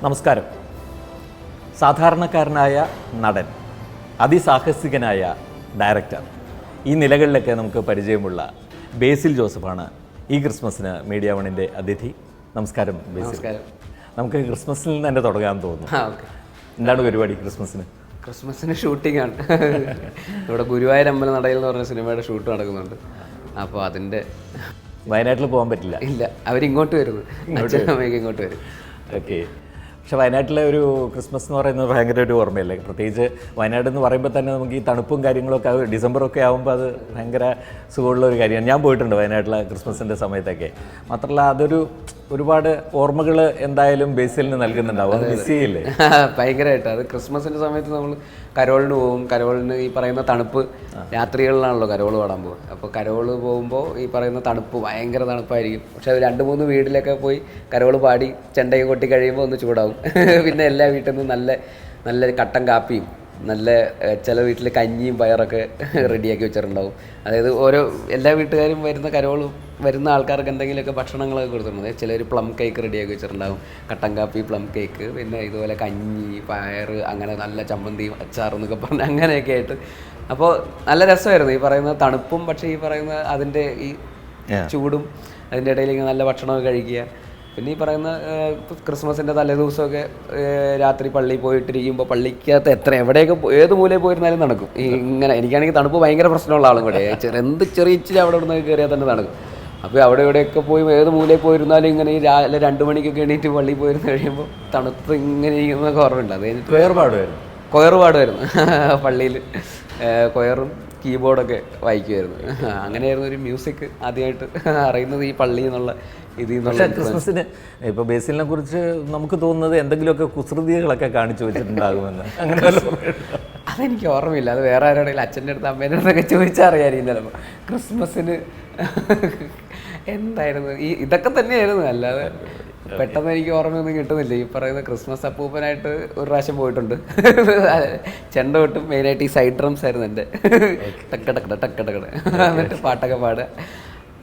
നമസ്കാരം. സാധാരണക്കാരനായ നടൻ, അതിസാഹസികനായ ഡയറക്ടർ, ഈ നിലകളിലൊക്കെ നമുക്ക് പരിചയമുള്ള ബേസിൽ ജോസഫാണ് ഈ ക്രിസ്മസിന് മീഡിയ വണ്ണിൻ്റെ അതിഥി. നമസ്കാരം ബേസിൽ. നമുക്ക് ക്രിസ്മസിൽ നിന്ന് തന്നെ തുടങ്ങാൻ തോന്നുന്നു. എന്താണ് പരിപാടി ക്രിസ്മസിന്? ക്രിസ്മസിന് ഷൂട്ടിംഗ് ആണ്. ഇവിടെ ഗുരുവായൂർ അമ്പലനടയിൽ എന്ന് പറഞ്ഞ സിനിമയുടെ ഷൂട്ട് നടക്കുന്നുണ്ട്. അപ്പോൾ അതിൻ്റെ വയനാട്ടിൽ പോകാൻ പറ്റില്ല. ഇല്ല, അവരിങ്ങോട്ട് വരുന്നു, അച്ഛനമ്മയ്ക്ക് ഇങ്ങോട്ട് വരും. ഓക്കെ. പക്ഷെ വയനാട്ടിലെ ഒരു ക്രിസ്മസ് എന്ന് പറയുന്നത് ഭയങ്കര ഒരു ഓർമ്മയല്ലേ? പ്രത്യേകിച്ച് വയനാട് എന്ന് പറയുമ്പോൾ തന്നെ നമുക്ക് ഈ തണുപ്പും കാര്യങ്ങളൊക്കെ ഡിസംബറൊക്കെ ആകുമ്പോൾ അത് ഭയങ്കര സുഖമുള്ള ഒരു കാര്യമാണ്. ഞാൻ പോയിട്ടുണ്ട് വയനാട്ടിലെ ക്രിസ്മസിൻ്റെ സമയത്തൊക്കെ. മാത്രമല്ല അതൊരു ഒരുപാട് ഓർമ്മകൾ എന്തായാലും ബേസിലിന് നൽകുന്നുണ്ടാവും. അത് മിസ് ചെയ്യില്ലേ? ഭയങ്കരമായിട്ട്. അത് ക്രിസ്മസിൻ്റെ സമയത്ത് നമ്മൾ കരോളിന് പോകും. കരോളിന് ഈ പറയുന്ന തണുപ്പ് രാത്രികളിലാണല്ലോ കരോൾ പാടാൻ പോകുക. അപ്പോൾ കരോൾ പോകുമ്പോൾ ഈ പറയുന്ന തണുപ്പ് ഭയങ്കര തണുപ്പായിരിക്കും. പക്ഷെ അത് 2-3 വീട്ടിലൊക്കെ പോയി കരോൾ പാടി ചെണ്ടയൊക്കെ കൊട്ടി കഴിയുമ്പോൾ ഒന്ന് ചൂടാവും. പിന്നെ എല്ലാ വീട്ടിൽ നിന്നും നല്ല കട്ടൻ കാപ്പിയും നല്ല ചില വീട്ടിൽ കഞ്ഞിയും പയറൊക്കെ റെഡിയാക്കി വെച്ചിട്ടുണ്ടാവും. അതായത് എല്ലാ വീട്ടുകാരും വരുന്ന ആൾക്കാർക്ക് എന്തെങ്കിലുമൊക്കെ ഭക്ഷണങ്ങളൊക്കെ കൊടുത്തിട്ടുണ്ട്. ചിലർ പ്ലം കേക്ക് റെഡിയാക്കി വെച്ചിട്ടുണ്ടാവും, കട്ടൻ കാപ്പി, പ്ലം കേക്ക്, പിന്നെ ഇതുപോലെ കഞ്ഞി, പയർ, അങ്ങനെ നല്ല ചമ്മന്തിയും അച്ചാറെന്നൊക്കെ പറഞ്ഞ് അങ്ങനെയൊക്കെ ആയിട്ട്. അപ്പോൾ നല്ല രസമായിരുന്നു ഈ പറയുന്ന തണുപ്പും, പക്ഷേ ഈ പറയുന്ന അതിൻ്റെ ഈ ചൂടും, അതിൻ്റെ ഇടയിൽ ഇങ്ങനെ നല്ല ഭക്ഷണമൊക്കെ കഴിക്കുക. പിന്നെ ഈ പറയുന്ന ക്രിസ്മസിൻ്റെ തലേദിവസമൊക്കെ രാത്രി പള്ളിയിൽ പോയിട്ടിരിക്കുമ്പോൾ പള്ളിക്കകത്ത് എവിടെയൊക്കെ ഏത് മൂലയിൽ പോയിരുന്നാലും നടക്കും. ഇങ്ങനെ എനിക്കാണെങ്കിൽ തണുപ്പ് ഭയങ്കര പ്രശ്നമുള്ള ആളും കൂടെ. ചെറിയ ഇച്ചിരി അവിടെ ഇവിടെ നിന്ന് കയറിയാൽ തന്നെ നടക്കും. അപ്പോൾ അവിടെ ഇവിടെയൊക്കെ പോയി ഏത് മൂലയിൽ പോയിരുന്നാലും ഇങ്ങനെ ഈ രാവിലെ 2 മണിക്കൊക്കെ എണീറ്റ് പള്ളിയിൽ പോയിരുന്ന് കഴിയുമ്പോൾ തണുപ്പ് ഇങ്ങനെ ഇരിക്കുന്നതൊക്കെ ഓർമ്മയുണ്ട്. അത് കഴിഞ്ഞിട്ട് കൊയറുപാടുമായിരുന്നു പള്ളിയിൽ. കൊയറും കീബോർഡൊക്കെ വായിക്കുമായിരുന്നു. അങ്ങനെയായിരുന്നു ഒരു മ്യൂസിക് ആദ്യമായിട്ട് അറിയുന്നത് ഈ പള്ളി എന്നുള്ള ഇതിൽ നിന്നുള്ള. ക്രിസ്മസിന് ഇപ്പോൾ ബേസിലിനെ കുറിച്ച് നമുക്ക് തോന്നുന്നത് എന്തെങ്കിലുമൊക്കെ കുസൃതികളൊക്കെ കാണിച്ചു വെച്ചിട്ടുണ്ടാകുമെന്ന്. അങ്ങനെ അതെനിക്ക് ഓർമ്മയില്ല. അത് വേറെ ആരോടെങ്കിലും അച്ഛൻ്റെ അടുത്ത് അമ്മേൻ്റെ അടുത്തൊക്കെ ചോദിച്ചാൽ അറിയാമായിരിക്കും ചിലപ്പോൾ. ക്രിസ്മസിന് എന്തായിരുന്നു ഇതൊക്കെ തന്നെയായിരുന്നു. അല്ലാതെ പെട്ടെന്ന് എനിക്ക് ഓർമ്മയൊന്നും കിട്ടുന്നില്ല. ഈ പറയുന്ന ക്രിസ്മസ് അപ്പൂപ്പനായിട്ട് ഒരു പ്രാവശ്യം പോയിട്ടുണ്ട്. ചെണ്ട കൊട്ടും മെയിനായിട്ട് ഈ സൈഡ് ഡ്രംസ് ആയിരുന്നു എൻ്റെ. ടക്കടക്കട എന്നിട്ട് പാട്ടൊക്കെ പാടുക.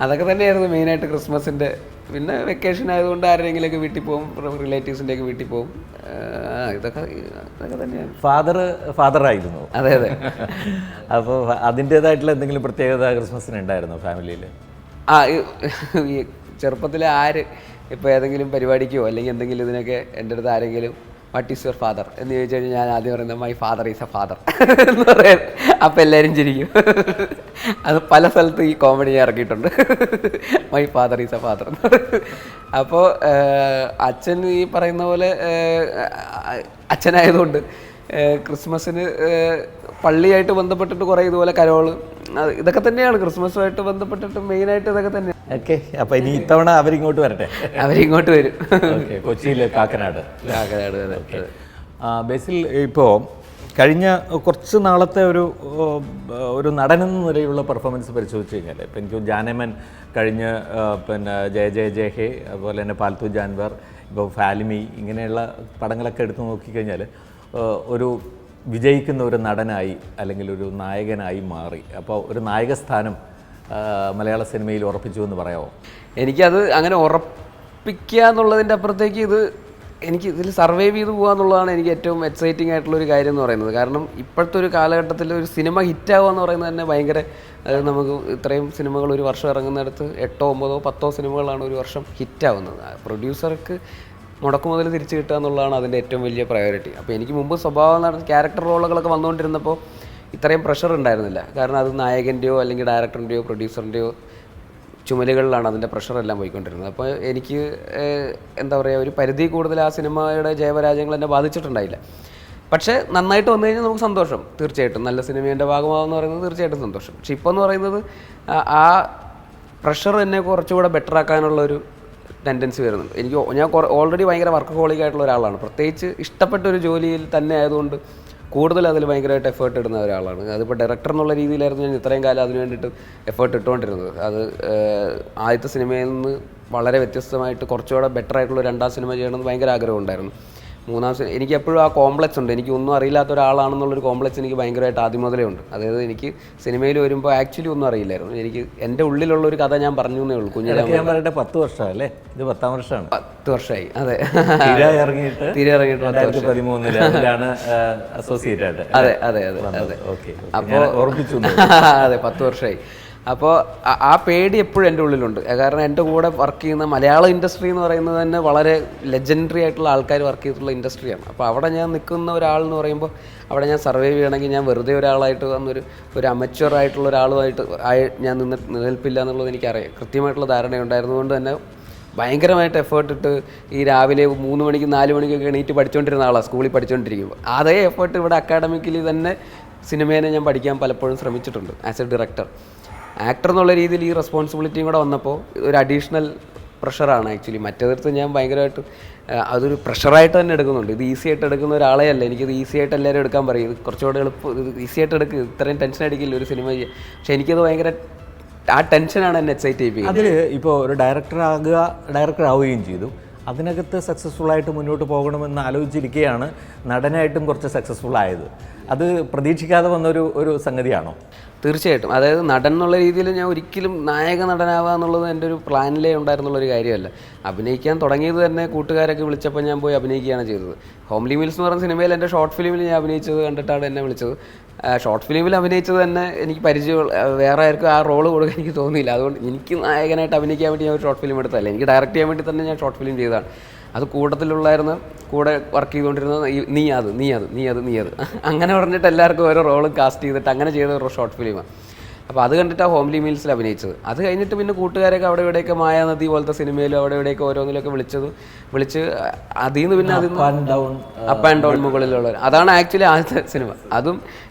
അതൊക്കെ തന്നെയായിരുന്നു മെയിനായിട്ട് ക്രിസ്മസിൻ്റെ. പിന്നെ വെക്കേഷൻ ആയതുകൊണ്ട് ആരുടെയെങ്കിലുമൊക്കെ വീട്ടിൽ പോകും, റിലേറ്റീവ്സിൻ്റെയൊക്കെ വീട്ടിൽ പോകും. ഇതൊക്കെ തന്നെയാണ്. ഫാദറായിരുന്നു. അതെ. അപ്പോൾ അതിൻ്റേതായിട്ടുള്ള എന്തെങ്കിലും പ്രത്യേകത ക്രിസ്മസിന് ഉണ്ടായിരുന്നോ ഫാമിലിയിൽ? ഈ ചെറുപ്പത്തിലെ ഇപ്പോൾ ഏതെങ്കിലും പരിപാടിക്കോ അല്ലെങ്കിൽ എന്തെങ്കിലും ഇതിനൊക്കെ എൻ്റെ അടുത്ത് ആരെങ്കിലും വാട്ട് ഈസ് യുവർ ഫാദർ എന്ന് ചോദിച്ചു കഴിഞ്ഞാൽ ഞാൻ ആദ്യം പറയുന്നത് my father is A father എന്ന് പറയാൻ. അപ്പോൾ എല്ലാവരും ചിരിക്കും. അത് പല സ്ഥലത്ത് ഈ കോമഡി ഞാൻ ഇറക്കിയിട്ടുണ്ട്, my father is A father. അപ്പോൾ അച്ഛൻ ഈ പറയുന്ന പോലെ അച്ഛനായതുകൊണ്ട് ക്രിസ്മസിന് പള്ളിയായിട്ട് ബന്ധപ്പെട്ടിട്ട് കുറേ ഇതുപോലെ കരോള് ഇതൊക്കെ തന്നെയാണ് ക്രിസ്മസുമായിട്ട് ബന്ധപ്പെട്ടിട്ട് മെയിനായിട്ട് ഇതൊക്കെ തന്നെയാണ്. ഓക്കെ. അപ്പോൾ ഇനി ഇത്തവണ അവരിങ്ങോട്ട് വരട്ടെ. അവരിങ്ങോട്ട് വരും. ഓക്കെ. കൊച്ചിയിൽ കാക്കനാട്. ബേസിൽ, ഇപ്പോൾ കഴിഞ്ഞ കുറച്ച് നാളത്തെ ഒരു നടനെന്ന നിലയിലുള്ള പെർഫോമൻസ് പരിശോധിച്ച് കഴിഞ്ഞാൽ ഇപ്പം എനിക്ക് ജാനമൻ കഴിഞ്ഞ്, പിന്നെ ജയ ഹേ, അതുപോലെ തന്നെ പാൽത്തു ജാൻവർ, ഇപ്പോൾ ഫാലിമി, ഇങ്ങനെയുള്ള പടങ്ങളൊക്കെ എടുത്ത് നോക്കിക്കഴിഞ്ഞാൽ ഒരു വിജയിക്കുന്ന ഒരു നടനായി അല്ലെങ്കിൽ ഒരു നായകനായി മാറി. അപ്പോൾ ഒരു നായകസ്ഥാനം മലയാള സിനിമയിൽ ഉറപ്പിച്ചു എന്ന് പറയാമോ? എനിക്കത് അങ്ങനെ ഉറപ്പിക്കുക എന്നുള്ളതിൻ്റെ അപ്പുറത്തേക്ക് എനിക്ക് ഇതിൽ സർവൈവ് ചെയ്ത് പോകുക എന്നുള്ളതാണ് എനിക്ക് ഏറ്റവും എക്സൈറ്റിംഗ് ആയിട്ടുള്ളൊരു കാര്യം എന്ന് പറയുന്നത്. കാരണം ഇപ്പോഴത്തെ ഒരു കാലഘട്ടത്തിൽ ഒരു സിനിമ ഹിറ്റാവുക എന്ന് പറയുന്നത് തന്നെ ഭയങ്കര, നമുക്ക് ഇത്രയും സിനിമകൾ ഒരു വർഷം ഇറങ്ങുന്നിടത്ത് 8, 9, 10 സിനിമകളാണ് ഒരു വർഷം ഹിറ്റാവുന്നത്. പ്രൊഡ്യൂസർക്ക് മുടക്കുമുതൽ തിരിച്ചു കിട്ടുക എന്നുള്ളതാണ് അതിൻ്റെ ഏറ്റവും വലിയ പ്രയോറിറ്റി. അപ്പോൾ എനിക്ക് മുമ്പ് ക്യാരക്ടർ റോളുകളൊക്കെ വന്നുകൊണ്ടിരുന്നപ്പോൾ ഇത്രയും പ്രഷർ ഉണ്ടായിരുന്നില്ല. കാരണം അത് നായകൻ്റെയോ അല്ലെങ്കിൽ ഡയറക്ടറിൻ്റെയോ പ്രൊഡ്യൂസറിൻ്റെയോ ചുമലുകളിലാണ് അതിൻ്റെ പ്രഷറെല്ലാം പോയിക്കൊണ്ടിരുന്നത്. അപ്പോൾ എനിക്ക് എന്താ പറയുക, ഒരു പരിധി കൂടുതൽ ആ സിനിമയുടെ ജയപരാജയങ്ങൾ എന്നെ ബാധിച്ചിട്ടുണ്ടായില്ല. പക്ഷേ നന്നായിട്ട് വന്നു കഴിഞ്ഞാൽ നമുക്ക് സന്തോഷം, തീർച്ചയായിട്ടും നല്ല സിനിമേൻ്റെ ഭാഗമാകുമെന്ന് പറയുന്നത് തീർച്ചയായിട്ടും സന്തോഷം. പക്ഷെ ഇപ്പോൾ എന്ന് പറയുന്നത് ആ പ്രഷർ എന്നെ കുറച്ചുകൂടെ ബെറ്റർ ആക്കാനുള്ളൊരു ടെൻഡൻസി വരുന്നുണ്ട്. ഞാൻ ഓൾറെഡി ഭയങ്കര വർക്ക് ഹോളിക്കായിട്ടുള്ള ഒരാളാണ്. പ്രത്യേകിച്ച് ഇഷ്ടപ്പെട്ട ഒരു ജോലിയിൽ തന്നെ ആയതുകൊണ്ട് കൂടുതൽ അതിൽ ഭയങ്കരമായിട്ട് എഫേർട്ട് ഇടുന്ന ഒരാളാണ്. അതിപ്പോൾ ഡയറക്ടർ എന്നുള്ള രീതിയിലായിരുന്നു ഞാൻ ഇത്രയും കാലം അതിന് വേണ്ടിയിട്ട് എഫേർട്ട് ഇട്ടുകൊണ്ടിരുന്നത്. അത് ആദ്യത്തെ സിനിമയിൽ നിന്ന് വളരെ വ്യത്യസ്തമായിട്ട് കുറച്ചുകൂടെ ബെറ്റർ ആയിട്ടുള്ള 2ാം സിനിമ ചെയ്യണമെന്ന് ഭയങ്കര ആഗ്രഹം ഉണ്ടായിരുന്നു. എനിക്ക് എപ്പോഴും ആ കോംപ്ലക്സ് ഉണ്ട്. എനിക്ക് ഒന്നും അറിയില്ലാത്ത ഒരാളാണെന്നുള്ളൊരു കോംപ്ലക്സ് എനിക്ക് ഭയങ്കരമായിട്ട് ആദ്യം മുതലേ ഉണ്ട്. അതായത് എനിക്ക് സിനിമയിൽ വരുമ്പോൾ ആക്ച്വലി ഒന്നും അറിയില്ലായിരുന്നു. എനിക്ക് എൻ്റെ ഉള്ളിലുള്ള ഒരു കഥ ഞാൻ പറഞ്ഞു എന്നേ ഉള്ളൂ. കുഞ്ഞിലെ 10 വർഷമല്ലേ, ഇത് 10ാം വർഷമാണ്. 10 വർഷമായി. അതെ, തിര ഇറങ്ങിയിട്ട് 2013 അസോസിയേറ്റ് ആയിട്ട്. അതെ അതെ അതെ അതെ. അപ്പോൾ ഓർമ്മിച്ചു. അതെ, 10 വർഷമായി. അപ്പോൾ ആ പേടി എപ്പോഴും എൻ്റെ ഉള്ളിലുണ്ട്. കാരണം എൻ്റെ കൂടെ വർക്ക് ചെയ്യുന്ന മലയാള ഇൻഡസ്ട്രി എന്ന് പറയുന്നത് തന്നെ വളരെ ലെജൻഡറി ആയിട്ടുള്ള ആൾക്കാർ വർക്ക് ചെയ്തിട്ടുള്ള ഇൻഡസ്ട്രിയാണ്. അപ്പോൾ അവിടെ ഞാൻ നിൽക്കുന്ന ഒരാളെന്ന് പറയുമ്പോൾ അവിടെ ഞാൻ സർവൈവ് ചെയ്യണമെങ്കിൽ ഞാൻ വെറുതെ ഒരാളായിട്ട് ഒരു അമച്വർ ആയിട്ടുള്ള ഒരാളുമായിട്ട് ഞാൻ നിലനിൽപ്പില്ല എന്നുള്ളത് എനിക്കറിയാം. കൃത്യമായിട്ടുള്ള ധാരണയുണ്ടായിരുന്നതുകൊണ്ട് തന്നെ ഭയങ്കരമായിട്ട് എഫേർട്ട് ഇട്ട് ഈ രാവിലെ 3 മണിക്ക് 4 മണിക്കൊക്കെ എണീറ്റ് പഠിച്ചുകൊണ്ടിരുന്ന ആളാണ് സ്കൂളിൽ പഠിച്ചുകൊണ്ടിരിക്കുമ്പോൾ. അതേ എഫേർട്ട് ഇവിടെ അക്കാഡമിക്കലി തന്നെ സിനിമേനെ ഞാൻ പഠിക്കാൻ പലപ്പോഴും ശ്രമിച്ചിട്ടുണ്ട് ആസ് എ ഡയറക്ടർ. ആക്ടർ എന്നുള്ള രീതിയിൽ ഈ റെസ്പോൺസിബിലിറ്റിയും കൂടെ വന്നപ്പോൾ ഒരു അഡീഷണൽ പ്രഷറാണ് ആക്ച്വലി. മറ്റേതിടത്ത് ഞാൻ ഭയങ്കരമായിട്ട് അതൊരു പ്രഷറായിട്ട് തന്നെ എടുക്കുന്നുണ്ട്. ഇത് ഈസി ആയിട്ട് എടുക്കുന്ന ഒരാളെ അല്ല. എനിക്കിത് ഈസി ആയിട്ട് എല്ലാവരും എടുക്കാൻ പറയും. ഇത് കുറച്ചുകൂടെ എളുപ്പം, ഈസി ആയിട്ട് എടുക്കുക, ഇത്രയും ടെൻഷൻ അടിക്കില്ല ഒരു സിനിമ ചെയ്യാൻ. പക്ഷെ എനിക്കത് ഭയങ്കര ആ ടെൻഷനാണ് എന്നെ എക്സൈറ്റ് ചെയ്യിപ്പിക്കുന്നത്. അതിൽ ഇപ്പോൾ ഒരു ഡയറക്ടർ ആവുകയും ചെയ്തു. അതിനകത്ത് സക്സസ്ഫുൾ ആയിട്ട് മുന്നോട്ട് പോകണമെന്ന് ആലോചിച്ചിരിക്കുകയാണ് നടനായിട്ടും കുറച്ച് സക്സസ്ഫുൾ ആയത്. അത് പ്രതീക്ഷിക്കാതെ വന്നൊരു സംഗതിയാണോ? തീർച്ചയായിട്ടും. അതായത് നടൻ എന്നുള്ള രീതിയിൽ ഞാൻ ഒരിക്കലും നായക നടനാവുക എന്നുള്ളത് എൻ്റെ ഒരു പ്ലാനിലേ ഉണ്ടായിരുന്നുള്ളൊരു കാര്യമല്ല. അഭിനയിക്കാൻ തുടങ്ങിയത് തന്നെ കൂട്ടുകാരൊക്കെ വിളിച്ചപ്പോൾ ഞാൻ പോയി അഭിനയിക്കുകയാണ് ചെയ്തത്. ഹോംലി മീൽസ് എന്ന് പറയുന്ന സിനിമയിൽ എൻ്റെ ഷോർട്ട് ഫിലിമിൽ ഞാൻ അഭിനയിച്ചത് കണ്ടിട്ടാണ് എന്നെ വിളിച്ചത്. ഷോർട്ട് ഫിലിമിൽ അഭിനയിച്ചത് തന്നെ എനിക്ക് പരിചയം, വേറെ ആർക്കും ആ റോള് കൊടുക്കാൻ എനിക്ക് തോന്നിയില്ല. അതുകൊണ്ട് എനിക്ക് നായകനായിട്ട് അഭിനയിക്കാൻ വേണ്ടി ഞാൻ ഒരു ഷോർട്ട് ഫിലിം എടുത്തതല്ല, എനിക്ക് ഡയറക്റ്റ് ചെയ്യാൻ വേണ്ടി തന്നെ ഞാൻ ഷോർട്ട് ഫിലിം ചെയ്തതാണ്. അത് കൂട്ടത്തിലുള്ളായിരുന്ന കൂടെ വർക്ക് ചെയ്തുകൊണ്ടിരുന്ന നീ അത് അങ്ങനെ പറഞ്ഞിട്ട് എല്ലാവർക്കും ഓരോ റോളും കാസ്റ്റ് ചെയ്തിട്ട് അങ്ങനെ ചെയ്ത ഒരു ഷോർട്ട് ഫിലിമാണ്. അപ്പോൾ അത് കണ്ടിട്ടാണ് ഹോംലി മീൽസിൽ അഭിനയിച്ചത്. അത് കഴിഞ്ഞിട്ട് പിന്നെ കൂട്ടുകാരൊക്കെ അവിടെ ഇവിടെയൊക്കെ മായാനദി പോലത്തെ സിനിമയിലും അവിടെ ഇവിടെയൊക്കെ ഓരോന്നിലൊക്കെ വിളിച്ച് അതിൽ നിന്ന് പിന്നെ അപ്പ് ആൻഡ് ഡൗൺ മുകളിലുള്ളവർ, അതാണ് ആക്ച്വലി ആദ്യത്തെ സിനിമ. അതും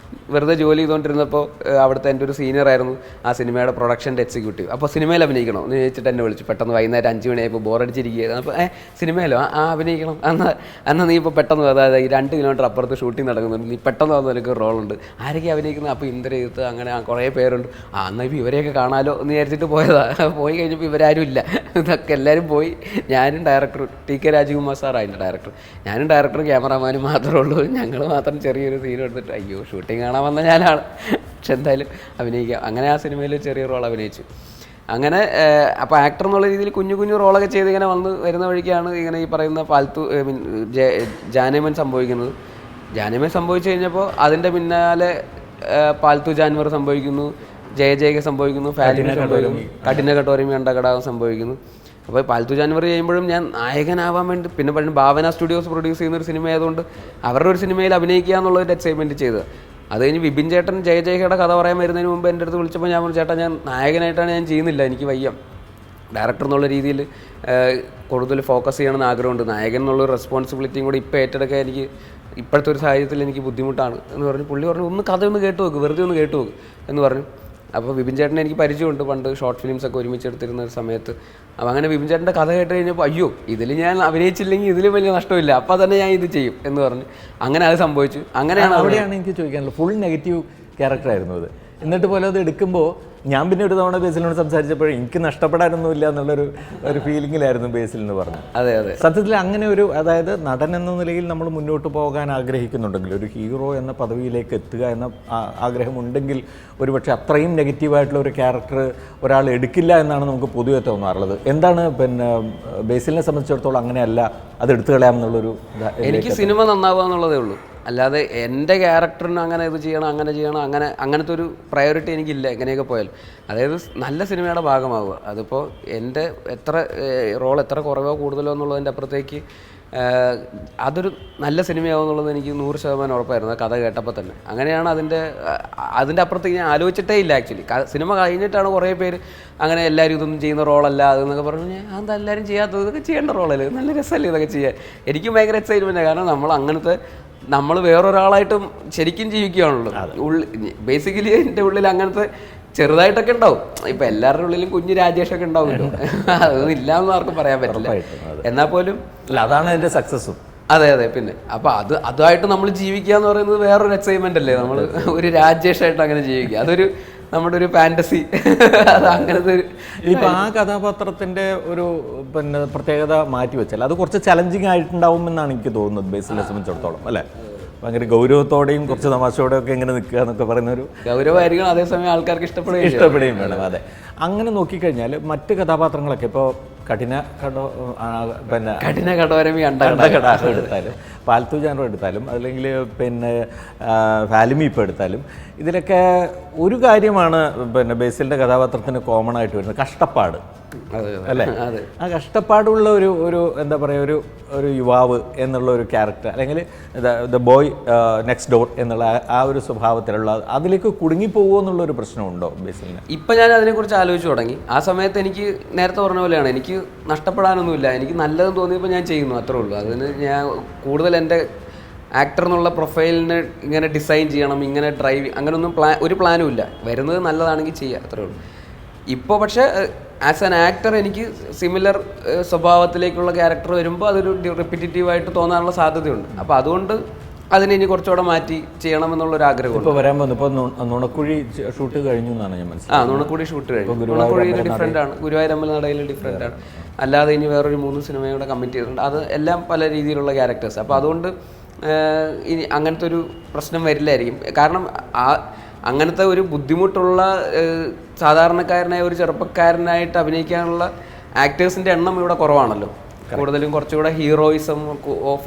വെറുതെ ജോലി ചെയ്തുകൊണ്ടിരുന്നപ്പോൾ അവിടുത്തെ എൻ്റെ ഒരു സീനിയർ ആയിരുന്നു ആ സിനിമയുടെ പ്രൊഡക്ഷൻ്റെ എക്സിക്യൂട്ടീവ്. അപ്പോൾ സിനിമയിൽ അഭിനയിക്കണോ എന്ന് ചോദിച്ചിട്ട് എന്നെ വിളിച്ചു. പെട്ടെന്ന് വൈകുന്നേരം 5 മണിയായപ്പോൾ ബോറടിച്ചിരിക്കുകയായിരുന്നു. അപ്പോൾ സിനിമയിലോ അഭിനയിക്കണം, എന്നാൽ നീ ഇപ്പോൾ പെട്ടെന്ന്, അതായത് ഈ 2 കിലോമീറ്റർ അപ്പുറത്ത് ഷൂട്ടിംഗ് നടക്കുന്നുണ്ട്, നീ പെട്ടെന്ന് വന്ന് എനിക്ക് റോളുണ്ട്, ആരൊക്കെ അഭിനയിക്കുന്നത്? അപ്പോൾ ഇന്ദ്രജിത്ത്, അങ്ങനെ കുറേ പേരുണ്ട്. എന്നാൽ ഇപ്പോൾ ഇവരെയൊക്കെ കാണാമല്ലോ എന്ന് വിചാരിച്ചിട്ട് പോയതാണ്. പോയി കഴിഞ്ഞപ്പോൾ ഇവരാരും ഇല്ല, ഇതൊക്കെ എല്ലാവരും പോയി. ഞാനും ഡയറക്ടർ TK രാജകുമാർ സാറാണ് അതിൻ്റെ ഡയറക്ടർ. ഞാനും ഡയറക്ടറും ക്യാമറാമാനും മാത്രമേ ഉള്ളൂ. ഞങ്ങൾ മാത്രം ചെറിയൊരു സീൻ എടുത്തിട്ട് അയ്യോ ഷൂട്ടിംഗ് കാണാൻ വന്ന ഞാനാണ്, പക്ഷെ എന്തായാലും അഭിനയിക്കാം. അങ്ങനെ ആ സിനിമയിൽ ചെറിയ റോൾ അഭിനയിച്ചു. അങ്ങനെ അപ്പോൾ ആക്ടർ എന്നുള്ള രീതിയിൽ കുഞ്ഞു റോളൊക്കെ ചെയ്ത് ഇങ്ങനെ വരുന്ന വഴിക്കാണ് ഇങ്ങനെ ഈ പറയുന്ന ജാനേമൻ സംഭവിക്കുന്നത്. ജാനേമൻ സംഭവിച്ചു കഴിഞ്ഞപ്പോൾ അതിൻ്റെ പിന്നാലെ പാൽത്തു ജാൻവർ സംഭവിക്കുന്നു, ജയ സംഭവിക്കുന്നു, ഫാലിന സംഭവിക്കുന്നു, കഠിന കട്ടോരിമി കണ്ടകടാകം സംഭവിക്കുന്നു. അപ്പോൾ പാൽത്തു ജാൻവർ ചെയ്യുമ്പോഴും ഞാൻ നായകനാവാൻ വേണ്ടി, പിന്നെ ഭാവന സ്റ്റുഡിയോസ് പ്രൊഡ്യൂസ് ചെയ്യുന്നൊരു സിനിമ ആയതുകൊണ്ട് അവരുടെ ഒരു സിനിമയിൽ അഭിനയിക്കുക എന്നുള്ളൊരു എക്സൈറ്റ്മെൻറ്റ് ചെയ്തത്. അത് കഴിഞ്ഞ് വിപിൻ ചേട്ടൻ ജയയുടെ കഥ പറയാൻ വരുന്നതിന് മുമ്പ് എൻ്റെ അടുത്ത് വിളിച്ചപ്പോൾ ഞാൻ പറഞ്ഞു, ചേട്ടാ ഞാൻ നായകനായിട്ടാണ് ഞാൻ ചെയ്യുന്നില്ല, എനിക്ക് വയ്യ, ഡയറക്ടർ എന്നുള്ള രീതിയിൽ കൂടുതൽ ഫോക്കസ് ചെയ്യണമെന്ന് ആഗ്രഹമുണ്ട്, നായകൻ എന്നുള്ള റെസ്പോൺസിബിലിറ്റിയും കൂടി ഇപ്പോൾ ഏറ്റെടുക്കാൻ എനിക്ക് ഇപ്പോഴത്തെ ഒരു സാഹചര്യത്തിൽ എനിക്ക് ബുദ്ധിമുട്ടാണ് എന്ന് പറഞ്ഞു. പുള്ളി പറഞ്ഞു ഒന്ന് കഥയൊന്ന് കേട്ട് നോക്ക്, വെറുതെ ഒന്ന് കേട്ട് നോക്ക് എന്ന് പറഞ്ഞു. അപ്പോൾ വിപിൻ ചേട്ടനെ എനിക്ക് പരിചയമുണ്ട്, പണ്ട് ഷോർട്ട് ഫിലിംസൊക്കെ ഒരുമിച്ച് എടുത്തിരുന്ന ഒരു സമയത്ത്. അപ്പോൾ അങ്ങനെ വിപിൻ ചേട്ടൻ്റെ കഥ കേട്ട് കഴിഞ്ഞപ്പോൾ അയ്യോ ഇതിൽ ഞാൻ അഭിനയിച്ചില്ലെങ്കിൽ ഇതിലും വലിയ നഷ്ടമില്ല, അപ്പോൾ തന്നെ ഞാൻ ഇത് ചെയ്യും എന്ന് പറഞ്ഞു. അങ്ങനെ അത് സംഭവിച്ചു. അങ്ങനെയാണ് അവിടെയാണ് എനിക്ക് ചോദിക്കാനുള്ളത്. ഫുൾ നെഗറ്റീവ് ക്യാരക്ടറായിരുന്നു അത്. എന്നിട്ട് പോലെ അത് എടുക്കുമ്പോൾ ഞാൻ പിന്നെ ഒരു തവണ ബേസിലിനോട് സംസാരിച്ചപ്പോൾ എനിക്ക് നഷ്ടപ്പെടാനൊന്നുമില്ല എന്നുള്ളൊരു ഫീലിങ്ങിലായിരുന്നു ബേസിൽ എന്ന് പറഞ്ഞു. അതെ അതെ, സത്യത്തിൽ അങ്ങനെ ഒരു, അതായത് നടൻ എന്ന നിലയിൽ നമ്മൾ മുന്നോട്ട് പോകാൻ ആഗ്രഹിക്കുന്നുണ്ടെങ്കിൽ, ഒരു ഹീറോ എന്ന പദവിയിലേക്ക് എത്തുക എന്ന ആഗ്രഹമുണ്ടെങ്കിൽ ഒരുപക്ഷെ അത്രയും നെഗറ്റീവായിട്ടുള്ള ഒരു ക്യാരക്ടർ ഒരാൾ എടുക്കില്ല എന്നാണ് നമുക്ക് പൊതുവെ തോന്നാറുള്ളത്. എന്താണ് പിന്നെ ബേസിലിനെ സംബന്ധിച്ചിടത്തോളം അങ്ങനെയല്ല, അത് എടുത്തു കളയാമെന്നുള്ളൊരു? എനിക്ക് സിനിമ നന്നാവുക എന്നുള്ളതേ ഉള്ളൂ, അല്ലാതെ എൻ്റെ ക്യാരക്ടറിന് അങ്ങനെ ഇത് ചെയ്യണം അങ്ങനത്തെ ഒരു പ്രയോറിറ്റി എനിക്കില്ല എങ്ങനെയൊക്കെ പോയാലും. അതായത് നല്ല സിനിമയുടെ ഭാഗമാവുക, അതിപ്പോൾ എൻ്റെ റോൾ എത്ര കുറവോ കൂടുതലോ എന്നുള്ളതിൻ്റെ അപ്പുറത്തേക്ക് അതൊരു നല്ല സിനിമയാവും എന്നുള്ളത് എനിക്ക് 100% ഉറപ്പായിരുന്നു കഥ കേട്ടപ്പോൾ തന്നെ. അങ്ങനെയാണ് അതിൻ്റെ അപ്പുറത്തേക്ക് ഞാൻ ആലോചിച്ചിട്ടേ ഇല്ല. ആക്ച്വലി സിനിമ കഴിഞ്ഞിട്ടാണ് കുറേ പേര് അങ്ങനെ എല്ലാവരും ഇതൊന്നും ചെയ്യുന്ന റോളല്ല അതെന്നൊക്കെ പറഞ്ഞു. ഞാൻ എന്താ എല്ലാവരും ചെയ്യാത്തത്, ഇതൊക്കെ ചെയ്യേണ്ട റോളല്ലേ, നല്ല രസമല്ലേ ഇതൊക്കെ ചെയ്യാൻ. എനിക്കും ഭയങ്കര എക്സൈറ്റ്മെൻറ്റാണ്. കാരണം നമ്മൾ വേറൊരാളായിട്ടും ശരിക്കും ജീവിക്കുകയാണല്ലോ. ബേസിക്കലി എൻ്റെ ഉള്ളിൽ അങ്ങനത്തെ ചെറുതായിട്ടൊക്കെ ഉണ്ടാവും. ഇപ്പം എല്ലാവരുടെ ഉള്ളിലും കുഞ്ഞു രാജേഷൊക്കെ ഉണ്ടാവുമല്ലോ, അതൊന്നും ഇല്ല എന്ന് ആർക്കും പറയാൻ പറ്റില്ല. എന്നാൽ പോലും അതാണ് അതിൻ്റെ സക്സസ്സും. അതെ അതെ. പിന്നെ അപ്പോൾ അതുമായിട്ട് നമ്മൾ ജീവിക്കുക എന്ന് പറയുന്നത് വേറൊരു എക്സൈറ്റ്മെൻ്റ് അല്ലേ. നമ്മൾ ഒരു രാജേഷായിട്ട് അങ്ങനെ ജീവിക്കുക, അതൊരു നമ്മുടെ ഒരു ഫാൻറ്റസി അത് അങ്ങനത്തെ ഒരു ഇപ്പം ആ കഥാപാത്രത്തിൻ്റെ ഒരു പിന്നെ പ്രത്യേകത മാറ്റി വെച്ചാൽ അത് കുറച്ച് ചലഞ്ചിങ് ആയിട്ടുണ്ടാവും എന്നാണ് എനിക്ക് തോന്നുന്നത് ബേസിലിനെ സംബന്ധിച്ചിടത്തോളം അല്ലേ. ഭയങ്കര ഗൗരവത്തോടെയും കുറച്ച് തമാശയോടെയും ഒക്കെ ഇങ്ങനെ നിൽക്കുക എന്നൊക്കെ പറയുന്നൊരു ഗൗരവമായിരിക്കണം, അതേസമയം ആൾക്കാർക്ക് ഇഷ്ടപ്പെടുകയും വേണം. അതെ, അങ്ങനെ നോക്കിക്കഴിഞ്ഞാൽ മറ്റ് കഥാപാത്രങ്ങളൊക്കെ ഇപ്പോൾ കഠിന കടോരമി കടാഹം എടുത്താലും പാൽത്തു ജാനോ എടുത്താലും അല്ലെങ്കിൽ പിന്നെ ഫാലിമി ഇപ്പോൾ എടുത്താലും ഇതിലൊക്കെ ഒരു കാര്യമാണ് പിന്നെ ബേസിലിൻ്റെ കഥാപാത്രത്തിന് കോമൺ ആയിട്ട് വരുന്നത്, കഷ്ടപ്പാട് അല്ലേ. ആ കഷ്ടപ്പാടുള്ള ഒരു എന്താ പറയുക ഒരു യുവാവ് എന്നുള്ള ഒരു ക്യാരക്ടർ അല്ലെങ്കിൽ ദ ബോയ് നെക്സ്റ്റ് ഡോർ എന്നുള്ള ആ ഒരു സ്വഭാവത്തിലുള്ള അതിലേക്ക് കുടുങ്ങിപ്പോകുമോ എന്നുള്ളൊരു പ്രശ്നമുണ്ടോ ബേസിലിന്? ഇപ്പം ഞാൻ അതിനെക്കുറിച്ച് ആലോചിച്ച് തുടങ്ങി. ആ സമയത്ത് എനിക്ക് നേരത്തെ പറഞ്ഞ പോലെയാണ്, എനിക്ക് നഷ്ടപ്പെടാനൊന്നുമില്ല, എനിക്ക് നല്ലതെന്ന് തോന്നിയപ്പോൾ ഞാൻ ചെയ്യുന്നു, അത്രേ ഉള്ളൂ. അതിന് ഞാൻ കൂടുതൽ എൻ്റെ ആക്ടർ എന്നുള്ള പ്രൊഫൈലിനെ ഇങ്ങനെ ഡിസൈൻ ചെയ്യണം, ഇങ്ങനെ ഡ്രൈവ് അങ്ങനെയൊന്നും ഒരു പ്ലാനും ഇല്ല. വരുന്നത് നല്ലതാണെങ്കിൽ ചെയ്യുക, അത്രേ ഉള്ളൂ. ഇപ്പോൾ പക്ഷേ ആസ് ആൻ ആക്ടർ എനിക്ക് സിമിലർ സ്വഭാവത്തിലേക്കുള്ള ക്യാരക്ടർ വരുമ്പോൾ അതൊരു റിപ്പീറ്റീവായിട്ട് തോന്നാനുള്ള സാധ്യതയുണ്ട്. അപ്പോൾ അതുകൊണ്ട് അതിനെ ഇനി കുറച്ചുകൂടെ മാറ്റി ചെയ്യണമെന്നുള്ളൊരു ആഗ്രഹം. ഇപ്പോൾ വരാൻ പോകുന്നു. ഇപ്പോൾ നുണക്കുഴി ഷൂട്ട് കഴിഞ്ഞു എന്നാണ് ഞാൻ മനസ്സിലായത്. നുണക്കുഴി ഷൂട്ട് കഴിഞ്ഞു. നുണക്കുഴിയിൽ ഡിഫറെൻ്റ് ആണ്, ഗുരുവായൂർ അമ്പലനടയിൽ ഡിഫറെൻ്റ് ആണ്. അല്ലാതെ ഇനി വേറൊരു 3 സിനിമയും കൂടെ കമ്മിറ്റ് ചെയ്തിട്ടുണ്ട്. അത് എല്ലാം പല രീതിയിലുള്ള ക്യാരക്ടേഴ്സ്. അപ്പോൾ അതുകൊണ്ട് ഇനി അങ്ങനത്തെ ഒരു പ്രശ്നം വരില്ലായിരിക്കും. കാരണം അങ്ങനത്തെ ഒരു ബുദ്ധിമുട്ടുള്ള സാധാരണക്കാരനായ ഒരു ചെറുപ്പക്കാരനായിട്ട് അഭിനയിക്കാനുള്ള ആക്ടേഴ്സിൻ്റെ എണ്ണം ഇവിടെ കുറവാണല്ലോ. കൂടുതലും കുറച്ചുകൂടെ ഹീറോയിസം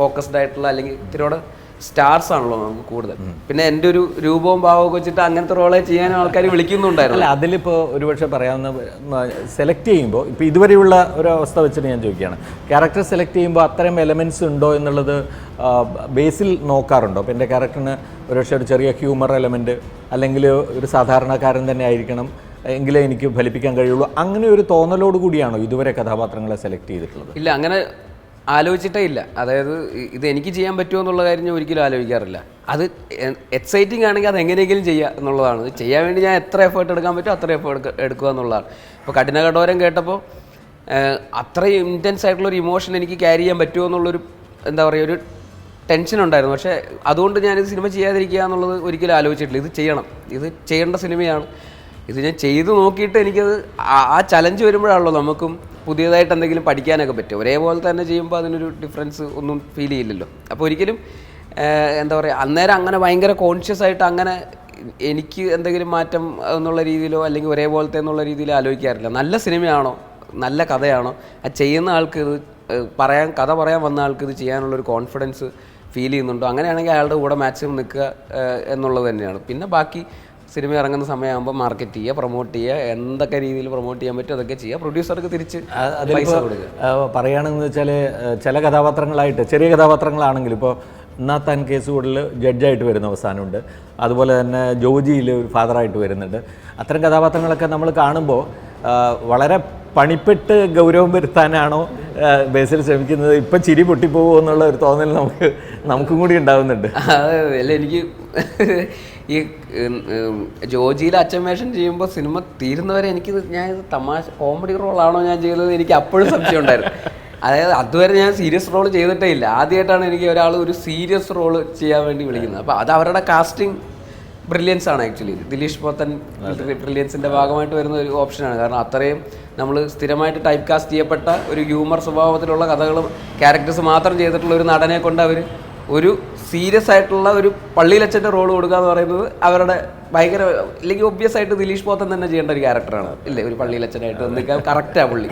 ഫോക്കസ്ഡ് ആയിട്ടുള്ള അല്ലെങ്കിൽ ഇത്തിരിയോടെ സ്റ്റാർസ് ആണല്ലോ നമുക്ക് കൂടുതൽ. പിന്നെ എൻ്റെ ഒരു രൂപവും ഭാവവും വെച്ചിട്ട് അങ്ങനത്തെ റോളെ ചെയ്യാനും ആൾക്കാർ വിളിക്കുന്നുണ്ടായിരുന്നു. അല്ല, അതിലിപ്പോൾ ഒരുപക്ഷെ പറയാവുന്ന സെലക്ട് ചെയ്യുമ്പോൾ ഇപ്പോൾ ഇതുവരെയുള്ള ഒരു അവസ്ഥ വെച്ചിട്ട് ഞാൻ ചോദിക്കുകയാണ്, ക്യാരക്ടർ സെലക്ട് ചെയ്യുമ്പോൾ അത്തരം എലമെൻറ്റ്സ് ഉണ്ടോ എന്നുള്ളത് ബേസിൽ നോക്കാറുണ്ടോ? അപ്പോൾ എൻ്റെ ക്യാരക്ടറിന് ഒരുപക്ഷെ ഒരു ചെറിയ ഹ്യൂമർ എലമെൻറ്റ് അല്ലെങ്കിൽ ഒരു സാധാരണക്കാരൻ തന്നെ ആയിരിക്കണം എങ്കിലേ എനിക്ക് ഫലിപ്പിക്കാൻ കഴിയുള്ളൂ, അങ്ങനെ ഒരു തോന്നലോട് കൂടിയാണോ ഇതുവരെ കഥാപാത്രങ്ങളെ സെലക്ട് ചെയ്തിട്ടുള്ളത്? ഇല്ല, അങ്ങനെ ആലോചിച്ചിട്ടേ ഇല്ല. അതായത് ഇത് എനിക്ക് ചെയ്യാൻ പറ്റുമോ എന്നുള്ള കാര്യം ഞാൻ ഒരിക്കലും ആലോചിക്കാറില്ല. അത് എക്സൈറ്റിംഗ് ആണെങ്കിൽ അത് എങ്ങനെയെങ്കിലും ചെയ്യുക എന്നുള്ളതാണ്. ചെയ്യാൻ വേണ്ടി ഞാൻ എത്ര എഫേർട്ട് എടുക്കാൻ പറ്റുമോ അത്ര എഫേർട്ട് എടുക്കുക എന്നുള്ളതാണ്. ഇപ്പോൾ കഠിന കടോരം കേട്ടപ്പോൾ അത്രയും ഇൻറ്റൻസ് ആയിട്ടുള്ളൊരു ഇമോഷൻ എനിക്ക് ക്യാരി ചെയ്യാൻ പറ്റുമോ എന്നുള്ളൊരു എന്താ പറയുക ഒരു ടെൻഷൻ ഉണ്ടായിരുന്നു. പക്ഷേ അതുകൊണ്ട് ഞാനിത് സിനിമ ചെയ്യാതിരിക്കുക എന്നുള്ളത് ഒരിക്കലും ആലോചിച്ചിട്ടില്ല. ഇത് ചെയ്യണം, ഇത് ചെയ്യേണ്ട സിനിമയാണ്. ഇത് ഞാൻ ചെയ്തു നോക്കിയിട്ട് എനിക്കത് ആ ചലഞ്ച് വരുമ്പോഴാണല്ലോ നമുക്കും പുതിയതായിട്ട് എന്തെങ്കിലും പഠിക്കാനൊക്കെ പറ്റും. ഒരേപോലെ തന്നെ ചെയ്യുമ്പോൾ അതിനൊരു ഡിഫറൻസ് ഒന്നും ഫീൽ ചെയ്യില്ലല്ലോ. അപ്പോൾ ഒരിക്കലും എന്താ പറയുക അന്നേരം അങ്ങനെ ഭയങ്കര കോൺഷ്യസ് ആയിട്ട് അങ്ങനെ എനിക്ക് എന്തെങ്കിലും മാറ്റം എന്നുള്ള രീതിയിലോ അല്ലെങ്കിൽ ഒരേപോലത്തെ എന്നുള്ള രീതിയിലോ ആലോചിക്കാറില്ല. നല്ല സിനിമയാണോ, നല്ല കഥയാണോ, ആ ചെയ്യുന്ന ആൾക്ക് ഇത് കഥ പറയാൻ വന്ന ആൾക്ക് ഇത് ചെയ്യാനുള്ളൊരു കോൺഫിഡൻസ് ഫീൽ ചെയ്യുന്നുണ്ടോ, അങ്ങനെയാണെങ്കിൽ അയാളുടെ കൂടെ മാക്സിമം നിൽക്കുക എന്നുള്ളത് തന്നെയാണ്. പിന്നെ ബാക്കി സിനിമ ഇറങ്ങുന്ന സമയമാകുമ്പോൾ മാർക്കറ്റ് ചെയ്യുക, പ്രൊമോട്ട് ചെയ്യുക, എന്തൊക്കെ രീതിയിൽ പ്രൊമോട്ട് ചെയ്യാൻ പറ്റും അതൊക്കെ ചെയ്യുക, പ്രൊഡ്യൂസർക്ക് തിരിച്ച് പൈസ കൊടുക്കുക. പറയുകയാണെന്ന് വെച്ചാൽ ചില കഥാപാത്രങ്ങളായിട്ട് ചെറിയ കഥാപാത്രങ്ങളാണെങ്കിൽ ഇപ്പോൾ നാത്താൻ കേസുകളിൽ ജഡ്ജായിട്ട് വരുന്ന അവസാനമുണ്ട്, അതുപോലെ തന്നെ ജോജിയിൽ ഒരു ഫാദറായിട്ട് വരുന്നുണ്ട്. അത്തരം കഥാപാത്രങ്ങളൊക്കെ നമ്മൾ കാണുമ്പോൾ വളരെ പണിപ്പെട്ട് ഗൗരവം വരുത്താനാണോ ബേസിൽ ശ്രമിക്കുന്നത്, ഇപ്പം ചിരി പൊട്ടിപ്പോകുമോ എന്നുള്ള ഒരു തോന്നൽ നമുക്കും കൂടി ഉണ്ടാകുന്നുണ്ട്. അല്ല, എനിക്ക് ഈ ജോജിയിൽ അച്ഛൻ വേഷം ചെയ്യുമ്പോൾ സിനിമ തീരുന്നവരെ ഞാൻ ഇത് തമാശ കോമഡി റോളാണോ ഞാൻ ചെയ്തത് എനിക്ക് അപ്പോഴും സംശയം ഉണ്ടായിരുന്നു. അതായത് അതുവരെ ഞാൻ സീരിയസ് റോൾ ചെയ്തിട്ടേ ഇല്ല. ആദ്യമായിട്ടാണ് എനിക്ക് ഒരാൾ ഒരു സീരിയസ് റോള് ചെയ്യാൻ വേണ്ടി വിളിക്കുന്നത്. അപ്പോൾ അത് അവരുടെ കാസ്റ്റിംഗ് ബ്രില്യൻസ് ആണ്. ആക്ച്വലി ദിലീഷ് പോത്തൻ ബ്രില്യൻസിൻ്റെ ഭാഗമായിട്ട് വരുന്ന ഒരു ഓപ്ഷനാണ്. കാരണം അത്രയും നമ്മൾ സ്ഥിരമായിട്ട് ടൈപ്പ് കാസ്റ്റ് ചെയ്യപ്പെട്ട ഒരു ഹ്യൂമർ സ്വഭാവത്തിലുള്ള കഥകളും ക്യാരക്ടേഴ്സ് മാത്രം ചെയ്തിട്ടുള്ള ഒരു നടനെ കൊണ്ട് അവർ ഒരു സീരിയസ് ആയിട്ടുള്ള ഒരു പള്ളിയിലച്ഛൻ്റെ റോൾ കൊടുക്കുക എന്ന് പറയുന്നത് അവരുടെ ഭയങ്കര അല്ലെങ്കിൽ ഒബ്വിയസ് ആയിട്ട് ദിലീഷ് പോത്തൻ തന്നെ ചെയ്യേണ്ട ഒരു ക്യാരക്ടറാണ് ഇല്ലേ, ഒരു പള്ളിയിലച്ഛനായിട്ട് നിൽക്കാൻ കറക്റ്റാണ് പുള്ളി.